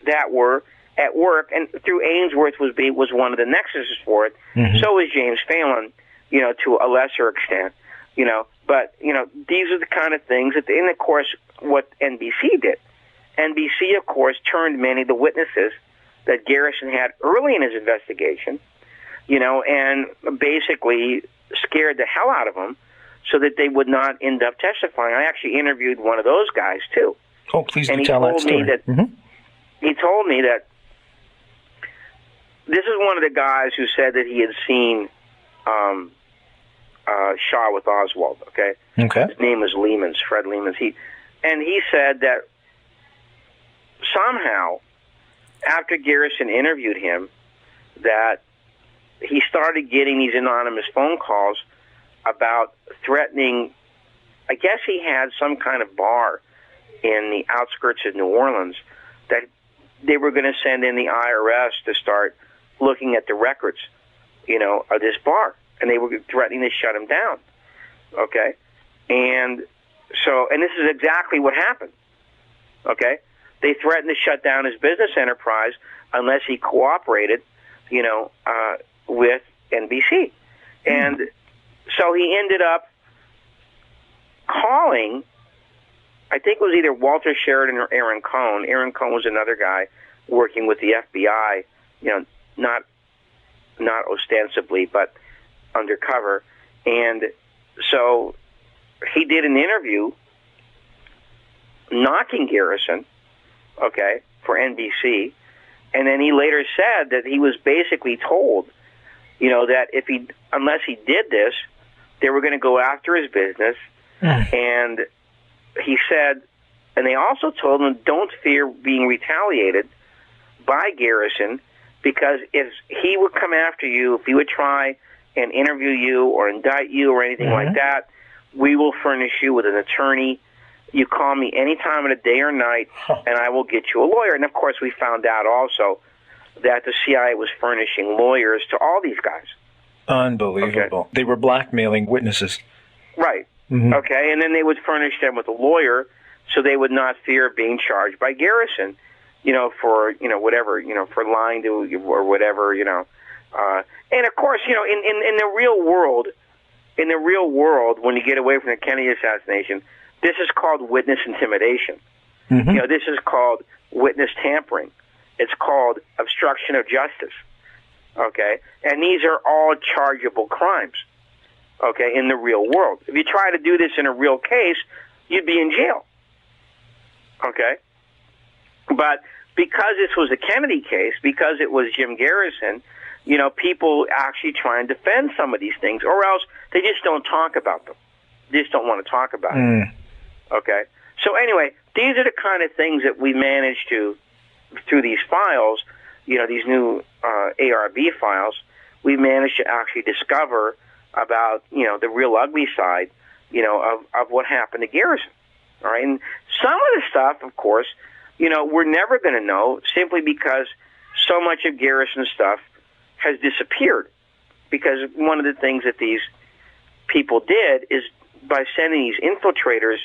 that were at work, and through Ainsworth was one of the nexuses for it. So was James Phelan, to a lesser extent, But these are the kind of things that, and of course, what NBC did. NBC, of course, turned many of the witnesses that Garrison had early in his investigation, and basically scared the hell out of them so that they would not end up testifying. I actually interviewed one of those guys too. Oh, please do tell that story. He told me that this is one of the guys who said that he had seen Shaw with Oswald. Okay. His name was Leemans, Fred Leemans. He said that somehow, after Garrison interviewed him, that he started getting these anonymous phone calls about threatening. I guess he had some kind of bar in the outskirts of New Orleans that they were going to send in the IRS to start looking at the records, of this bar, and they were threatening to shut him down. Okay, and this is exactly what happened. Okay, they threatened to shut down his business enterprise unless he cooperated, with NBC, and so he ended up calling. I think it was either Walter Sheridan or Aaron Cohn. Aaron Cohn was another guy working with the FBI, not ostensibly, but undercover. And so he did an interview knocking Garrison, for NBC. And then he later said that he was basically told, that unless he did this, they were going to go after his business. And he said, and they also told him, don't fear being retaliated by Garrison, because if he would come after you, if he would try and interview you or indict you or anything like that, we will furnish you with an attorney. You call me any time of the day or night, and I will get you a lawyer. And, of course, we found out also that the CIA was furnishing lawyers to all these guys. Unbelievable. Okay. They were blackmailing witnesses. Right. Okay, and then they would furnish them with a lawyer so they would not fear being charged by Garrison, for, whatever, for lying to or whatever, and of course, in the real world, when you get away from the Kennedy assassination, this is called witness intimidation. This is called witness tampering. It's called obstruction of justice. Okay, and these are all chargeable crimes. Okay, in the real world. If you try to do this in a real case, you'd be in jail. Okay? But because this was a Kennedy case, because it was Jim Garrison, people actually try and defend some of these things, or else they just don't talk about them. They just don't want to talk about it. Okay? So anyway, these are the kind of things that we managed to, through these files, these new ARB files, we managed to actually discover about, the real ugly side, of what happened to Garrison. All right. And some of the stuff, of course, we're never going to know simply because so much of Garrison's stuff has disappeared. Because one of the things that these people did is by sending these infiltrators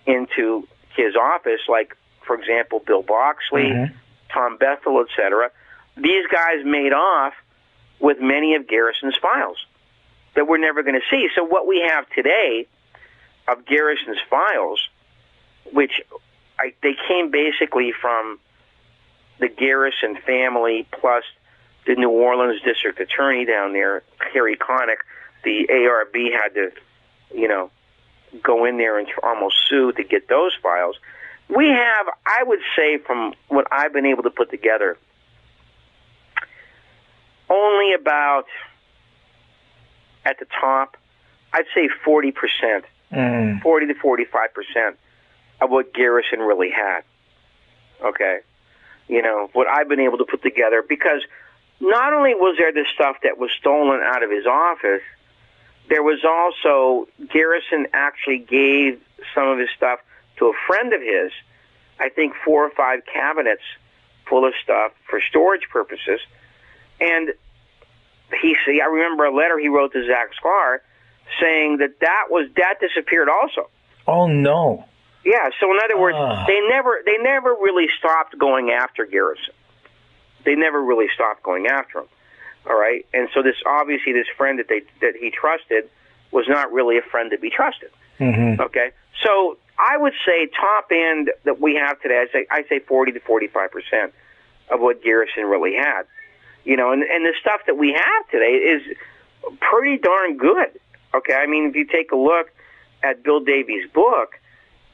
into his office, like, for example, Bill Boxley, Tom Bethel, etc., these guys made off with many of Garrison's files that we're never going to see. So what we have today of Garrison's files, which they came basically from the Garrison family plus the New Orleans district attorney down there, Harry Connick. The ARB had to, go in there and almost sue to get those files. We have, I would say, from what I've been able to put together, only about, at the top, I'd say 40%, 40 to 45% of what Garrison really had. Okay? What I've been able to put together, because not only was there this stuff that was stolen out of his office, there was also, Garrison actually gave some of his stuff to a friend of his, I think 4 or 5 cabinets full of stuff for storage purposes. And I remember a letter he wrote to Zach Sklar saying that disappeared also. Oh, no. Yeah, so in other words, they never really stopped going after Garrison. They never really stopped going after him. All right, and so this friend that he trusted was not really a friend to be trusted. Mm-hmm. Okay, so I would say top end that we have today, I say 40 to 45% of what Garrison really had. And the stuff that we have today is pretty darn good. Okay, I mean, if you take a look at Bill Davies' book,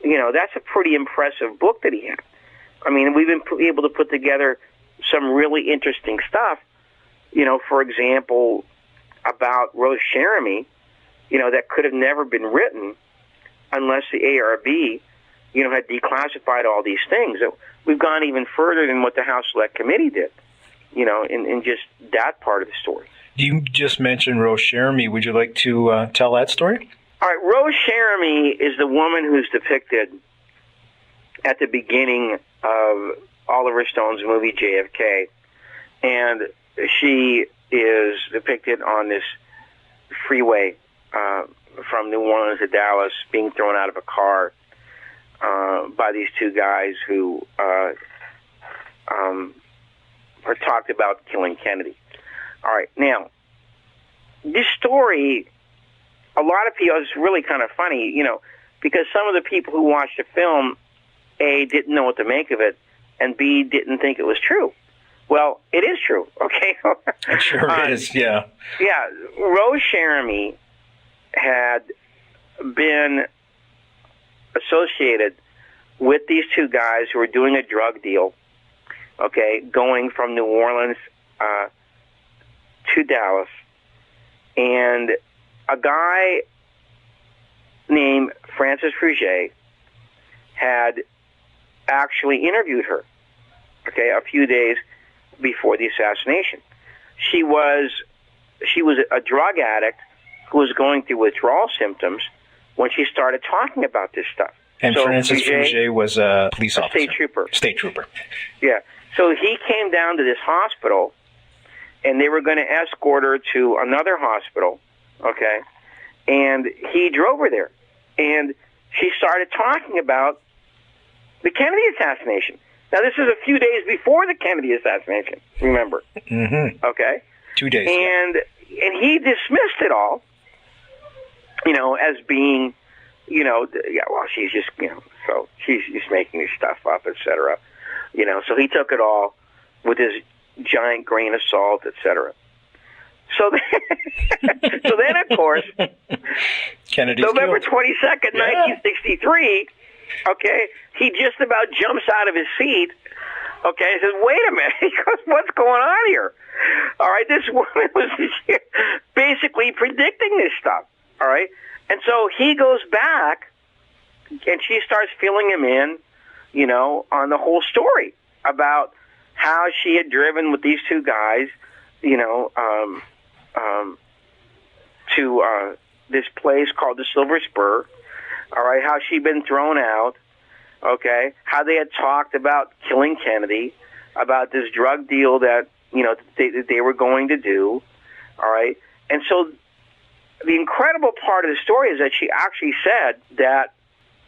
that's a pretty impressive book that he had. I mean, we've been able to put together some really interesting stuff. For example, about Rose Jeremy, that could have never been written unless the ARB, had declassified all these things. So we've gone even further than what the House Select Committee did, in just that part of the story. You just mentioned Rose Jeremy. Would you like to tell that story? All right, Rose Jeremy is the woman who's depicted at the beginning of Oliver Stone's movie JFK, and she is depicted on this freeway from New Orleans to Dallas, being thrown out of a car by these 2 guys who are talked about killing Kennedy. All right, now, this story, a lot of people, it's really kind of funny, because some of the people who watched the film, A, didn't know what to make of it, and B, didn't think it was true. Well, it is true, okay? It sure is, yeah. Yeah, Rose Jeremy had been associated with these 2 guys who were doing a drug deal, okay, going from New Orleans to Dallas. And a guy named Francis Fruget had actually interviewed her, okay, a few days before the assassination. She was a drug addict who was going through withdrawal symptoms when she started talking about this stuff. And so Francis Fruget was a police officer. State trooper. Yeah. So he came down to this hospital, and they were going to escort her to another hospital, okay? And he drove her there. And she started talking about the Kennedy assassination. Now, this is a few days before the Kennedy assassination, remember? Mm-hmm. Okay? 2 days. And he dismissed it all, as being, she's just, so she's just making this stuff up, etc. So he took it all with his giant grain of salt, etc. So then, of course, Kennedy's November killed. 22nd, 1963, okay, he just about jumps out of his seat, okay, he says, wait a minute, he goes, what's going on here? All right, this woman was basically predicting this stuff, all right? And so he goes back, and she starts filling him in, on the whole story about how she had driven with these 2 guys, to this place called the Silver Spur, all right, how she'd been thrown out, okay, how they had talked about killing Kennedy, about this drug deal that, they were going to do, all right? And so the incredible part of the story is that she actually said that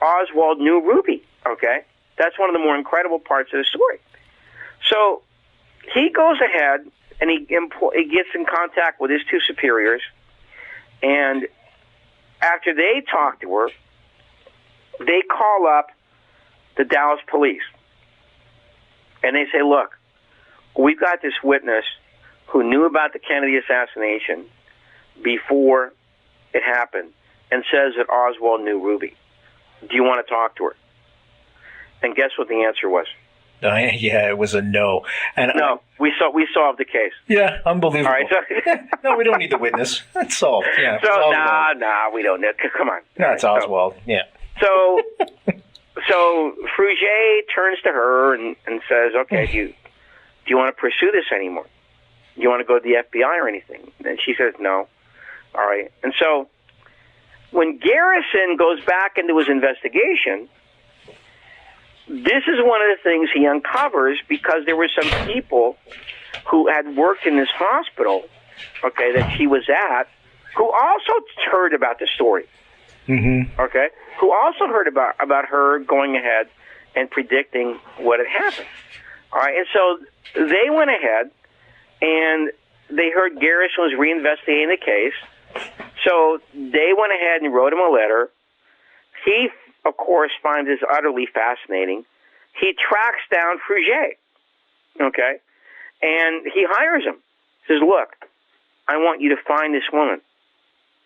Oswald knew Ruby, okay? That's one of the more incredible parts of the story. So he goes ahead and he gets in contact with his 2 superiors, and after they talk to her, they call up the Dallas police, and they say, look, we've got this witness who knew about the Kennedy assassination before it happened and says that Oswald knew Ruby. Do you want to talk to her? And guess what the answer was? Yeah, it was a no. And no, we solved the case. Yeah, unbelievable. All right, so no, we don't need the witness. That's solved. Yeah. So we don't need. Come on. No, it's Oswald. Yeah. So Frugier turns to her and says, "Okay, do you want to pursue this anymore? Do you want to go to the FBI or anything?" And she says, "No." All right. And so when Garrison goes back into his investigation, this is one of the things he uncovers, because there were some people who had worked in this hospital, okay, that she was at, who also heard about the story. Mm-hmm. Okay, who also heard about her going ahead and predicting what had happened. All right, and so they went ahead and they heard Garrison was reinvestigating the case, so they went ahead and wrote him a letter. He, of course, finds this utterly fascinating. He tracks down Frugier, okay, and he hires him. He says, look, I want you to find this woman,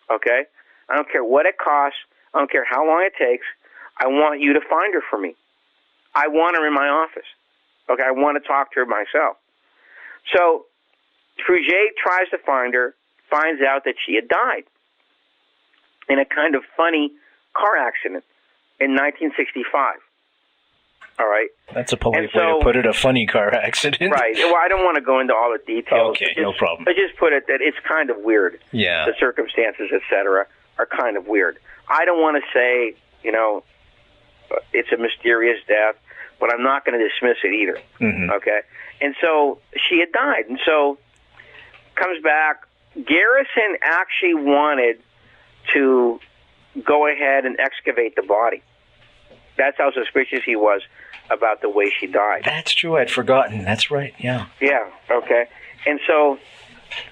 okay? I don't care what it costs. I don't care how long it takes. I want you to find her for me. I want her in my office, okay? I want to talk to her myself. So Frugier tries to find her, finds out that she had died in a kind of funny car accident in 1965. All right. That's a polite way to put it, a funny car accident. Right. Well, I don't want to go into all the details. Okay, no problem. I just put it that it's kind of weird. Yeah. The circumstances, et cetera, are kind of weird. I don't want to say, it's a mysterious death, but I'm not going to dismiss it either. Mm-hmm. Okay? And so she had died. And so comes back. Garrison actually wanted to go ahead and excavate the body. That's how suspicious he was about the way she died. That's true. I'd forgotten. That's right. Yeah. Yeah. Okay. And so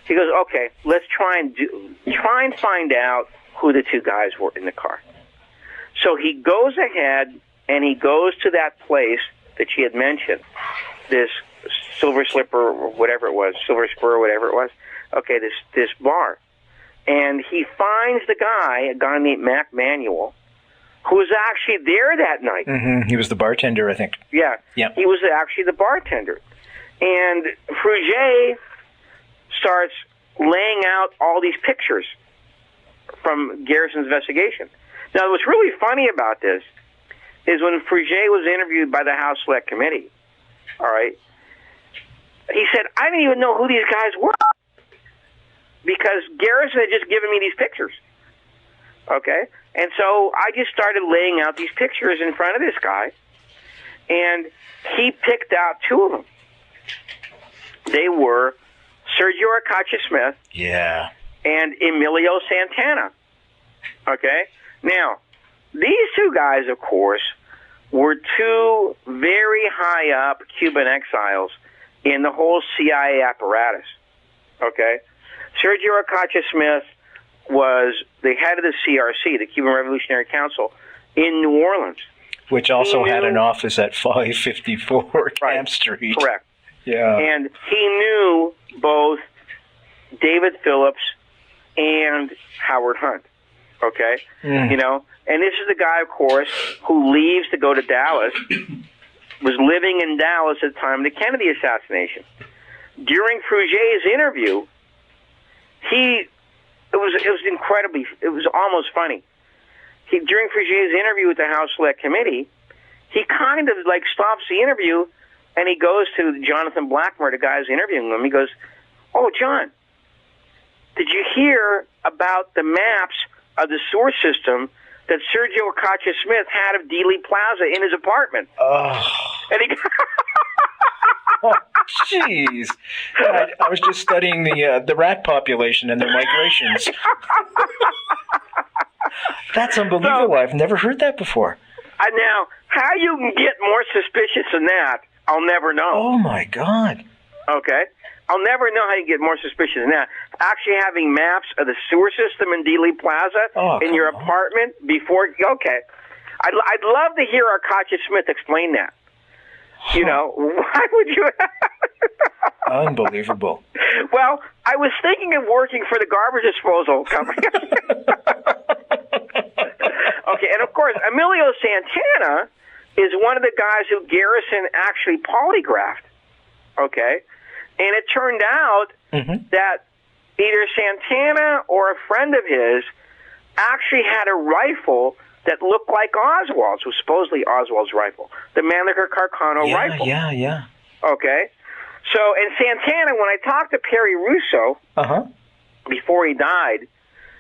he goes, okay, let's try and find out who the two guys were in the car. So he goes ahead and he goes to that place that she had mentioned, this Silver Slipper or whatever it was, Silver Spur or whatever it was. Okay, this bar. And he finds a guy named Mac Manuel, who was actually there that night. Mm-hmm. He was the bartender, I think. Yeah. Yep. He was actually the bartender. And Frugier starts laying out all these pictures from Garrison's investigation. Now, what's really funny about this is when Frugier was interviewed by the House Select Committee, all right, he said, I didn't even know who these guys were, because Garrison had just given me these pictures. Okay? And so I just started laying out these pictures in front of this guy, and he picked out two of them. They were Sergio Arcacha-Smith and Emilio Santana. Okay? Now, these two guys, of course, were two very high-up Cuban exiles in the whole CIA apparatus. Okay? Sergio Arcacha-Smith was the head of the CRC, the Cuban Revolutionary Council, in New Orleans. Which also had an office at 554 Camp Street. Correct. Yeah. And he knew both David Phillips and Howard Hunt. Okay? Mm. And this is the guy, of course, who leaves to go to Dallas, was living in Dallas at the time of the Kennedy assassination. During Frugier's interview, it was almost funny. During Frugier's interview with the House Select Committee, he kind of stops the interview and he goes to Jonathan Blackmer, the guy who's interviewing him. He goes, "Oh, John, did you hear about the maps of the sewer system that Sergio Arcacha-Smith had of Dealey Plaza in his apartment?" Oh. And he Oh, jeez. I was just studying the rat population and their migrations. That's unbelievable. I've never heard that before. Now, how you can get more suspicious than that, I'll never know. Oh, my God. Okay? I'll never know how you get more suspicious than that. Actually having maps of the sewer system in Dealey Plaza in your apartment before... Okay. I'd love to hear Arcadia Smith explain that. You know, why would you? Unbelievable. Well, I was thinking of working for the garbage disposal company. Okay, and of course, Emilio Santana is one of the guys who Garrison actually polygraphed. Okay, and it turned out that either Santana or a friend of his actually had a rifle that looked like Oswald's, was supposedly Oswald's rifle, the Mannlicher Carcano rifle. Yeah. Okay, so and Santana, when I talked to Perry Russo before he died,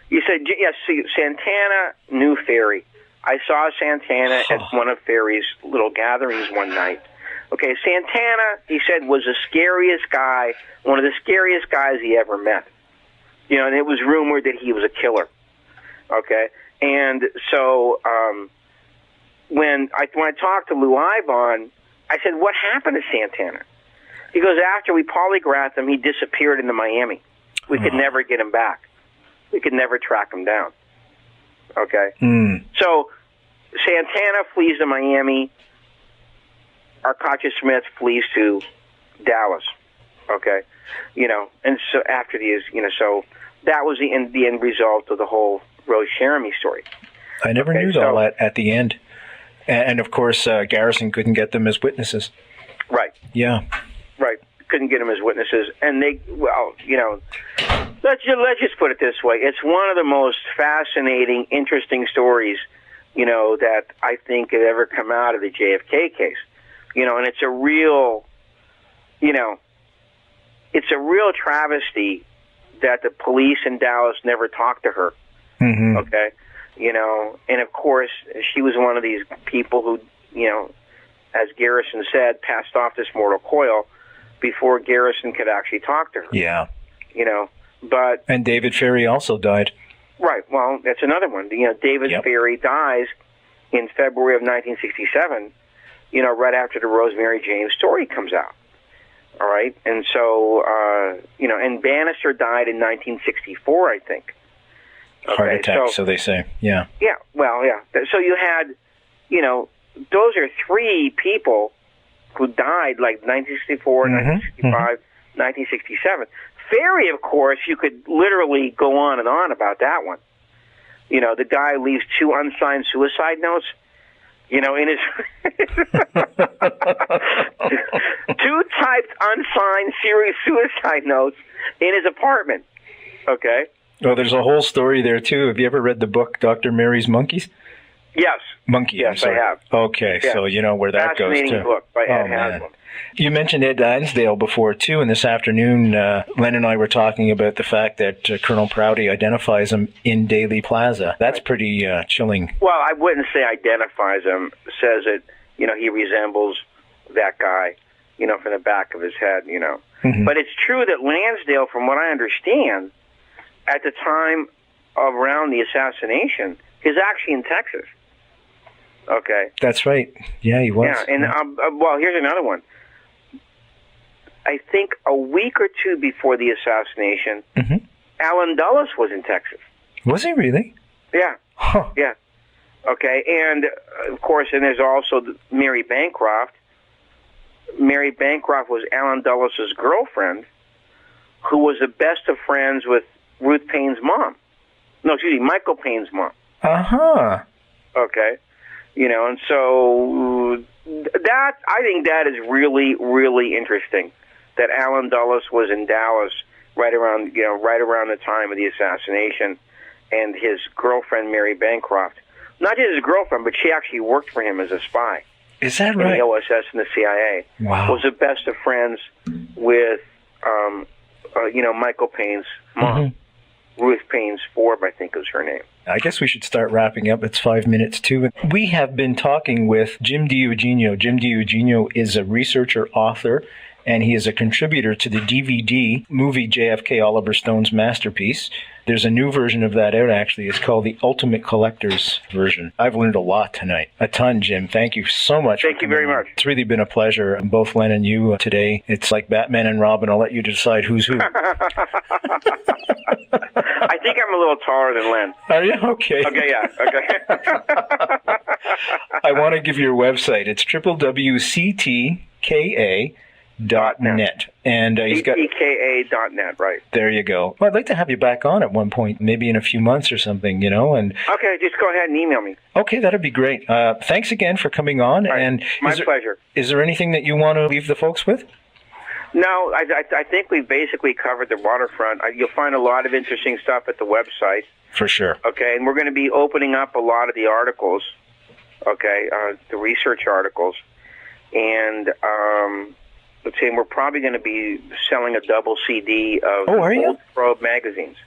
he said, yes, see, Santana knew Ferry. I saw Santana at one of Ferry's little gatherings one night. Okay, Santana, he said, was the scariest guy, one of the scariest guys he ever met. You know, and it was rumored that he was a killer. Okay, and so when I talked to Lou Ivon, I said, what happened to Santana? He goes, after we polygraphed him, he disappeared into Miami. We could never get him back. We could never track him down. Okay? So Santana flees to Miami. Arcadia Smith flees to Dallas. Okay? You know, and so after these, you know, so that was the end result of the whole Rose Jeremy story. I never knew all that at the end. And of course, Garrison couldn't get them as witnesses. Right. Yeah. Right. Couldn't get them as witnesses. And they, well, you know, let's just put it this way. It's one of the most fascinating, interesting stories, you know, that I think have ever come out of the JFK case. You know, and it's a real, you know, it's a real travesty that the police in Dallas never talked to her. Okay? You know, and of course, she was one of these people who, you know, as Garrison said, passed off this mortal coil before Garrison could actually talk to her. Yeah. You know, but... And David Ferry also died. Right. Well, that's another one. You know, David Ferry dies in February of 1967, you know, right after the Rosemary James story comes out. All right? And so, you know, and Bannister died in 1964, I think. Okay, Heart attack, so they say. Yeah. Yeah, well, yeah. So you had, you know, those are three people who died like 1964, 1965, 1967. Ferry, of course, you could literally go on and on about that one. You know, the guy leaves 2 unsigned suicide notes, you know, in his... 2 typed unsigned serious suicide notes in his apartment. Okay? Well, there's a whole story there, too. Have you ever read the book, Dr. Mary's Monkeys? Yes. Monkey, yes, I have. Okay, so you know where that goes, too. Fascinating book by Ed Haslam. You mentioned Ed Lansdale before, too, and this afternoon, Len and I were talking about the fact that Colonel Prouty identifies him in Dealey Plaza. That's pretty chilling. Well, I wouldn't say identifies him, says that, you know, he resembles that guy, you know, from the back of his head, you know. But it's true that Lansdale, from what I understand, at the time around the assassination, is actually in Texas. Okay. That's right. Yeah, he was. Yeah, and well, here's another one. I think a week or 2 before the assassination, Alan Dulles was in Texas. Was he really? Yeah. Huh. Yeah. Okay, and of course, and there's also Mary Bancroft. Mary Bancroft was Alan Dulles' girlfriend, who was the best of friends with Ruth Payne's mom. No, excuse me, Michael Payne's mom. Okay. You know, and so that, I think that is really, really interesting, that Alan Dulles was in Dallas right around the time of the assassination, and his girlfriend, Mary Bancroft, not just his girlfriend, but she actually worked for him as a spy. Is that right? In the OSS and the CIA. Wow. Was the best of friends with, you know, Michael Payne's mom. Ruth Payne's Forbes, I think was her name. I guess we should start wrapping up. It's 5 minutes to. We have been talking with Jim DiEugenio. Jim DiEugenio is a researcher, author, and he is a contributor to the DVD movie JFK, Oliver Stone's masterpiece. There's a new version of that out, actually. It's called the Ultimate Collector's version. I've learned a lot tonight. A ton, Jim. Thank you so much. Thank you very much. It's really been a pleasure, both Len and you today. It's like Batman and Robin. I'll let you decide who's who. I think I'm a little taller than Len. Are you? Okay. Okay, yeah. Okay. I want to give you your website. It's www.ctka.net. And he's got CTKA.net, right. There you go. Well, I'd like to have you back on at one point, maybe in a few months or something, and Okay, just go ahead and email me. okay, that'd be great. Thanks again for coming on. Right. And My pleasure. Is there anything that you want to leave the folks with? No, I think we've basically covered the waterfront. You'll find a lot of interesting stuff at the website. For sure. Okay, and we're going to be opening up a lot of the articles, okay, the research articles. And let's say we're probably going to be selling a double CD of old Probe magazines.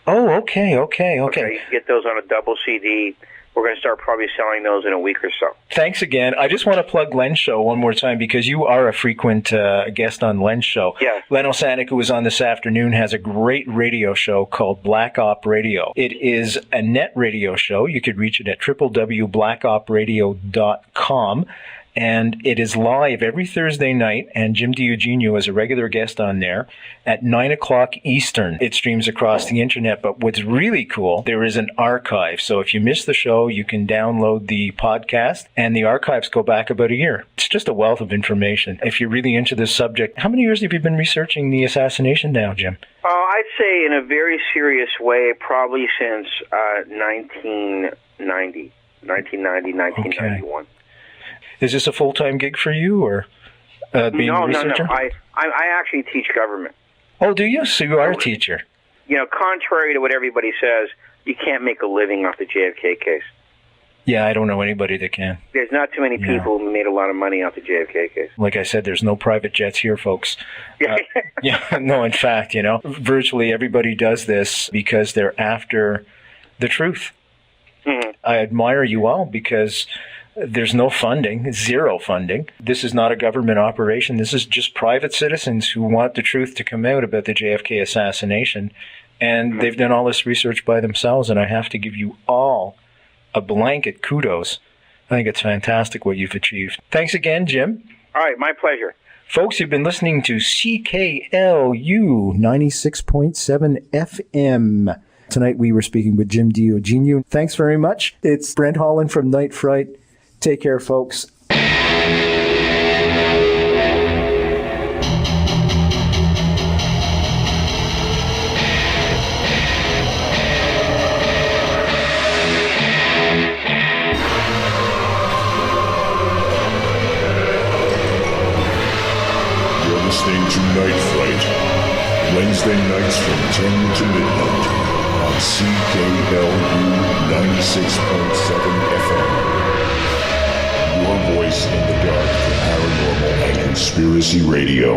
Oh, okay. You can get those on a double CD. We're going to start probably selling those in a week or so. Thanks again. I just want to plug Len's show one more time because you are a frequent guest on Len's show. Yes. Len Osanek, who was on this afternoon, has a great radio show called Black Op Radio. It is a net radio show. You could reach it at www.blackopradio.com. And it is live every Thursday night, and Jim DiEugenio is a regular guest on there at 9 o'clock Eastern. It streams across the internet, but what's really cool, there is an archive. So if you miss the show, you can download the podcast, and the archives go back about a year. It's just a wealth of information. If you're really into this subject, how many years have you been researching the assassination now, Jim? I'd say in a very serious way, probably since 1990, 1991. Okay. Is this a full-time gig for you, or being a researcher? No. I actually teach government. Oh, do you? So you are a teacher. Contrary to what everybody says, you can't make a living off the JFK case. Yeah, I don't know anybody that can. There's not too many people who made a lot of money off the JFK case. Like I said, there's no private jets here, folks. No, in fact, virtually everybody does this because they're after the truth. Mm-hmm. I admire you all because there's no funding, zero funding. This is not a government operation. This is just private citizens who want the truth to come out about the JFK assassination. And they've done all this research by themselves, and I have to give you all a blanket kudos. I think it's fantastic what you've achieved. Thanks again, Jim. All right, my pleasure. Folks, you've been listening to CKLU 96.7 FM. Tonight we were speaking with Jim DiEugenio. Thanks very much. It's Brent Holland from Night Fright. Take care, folks. Listening to Night Fright, Wednesday nights from 10 to midnight on CKLU 96.7 FM. Your voice in the dark for paranormal and conspiracy radio.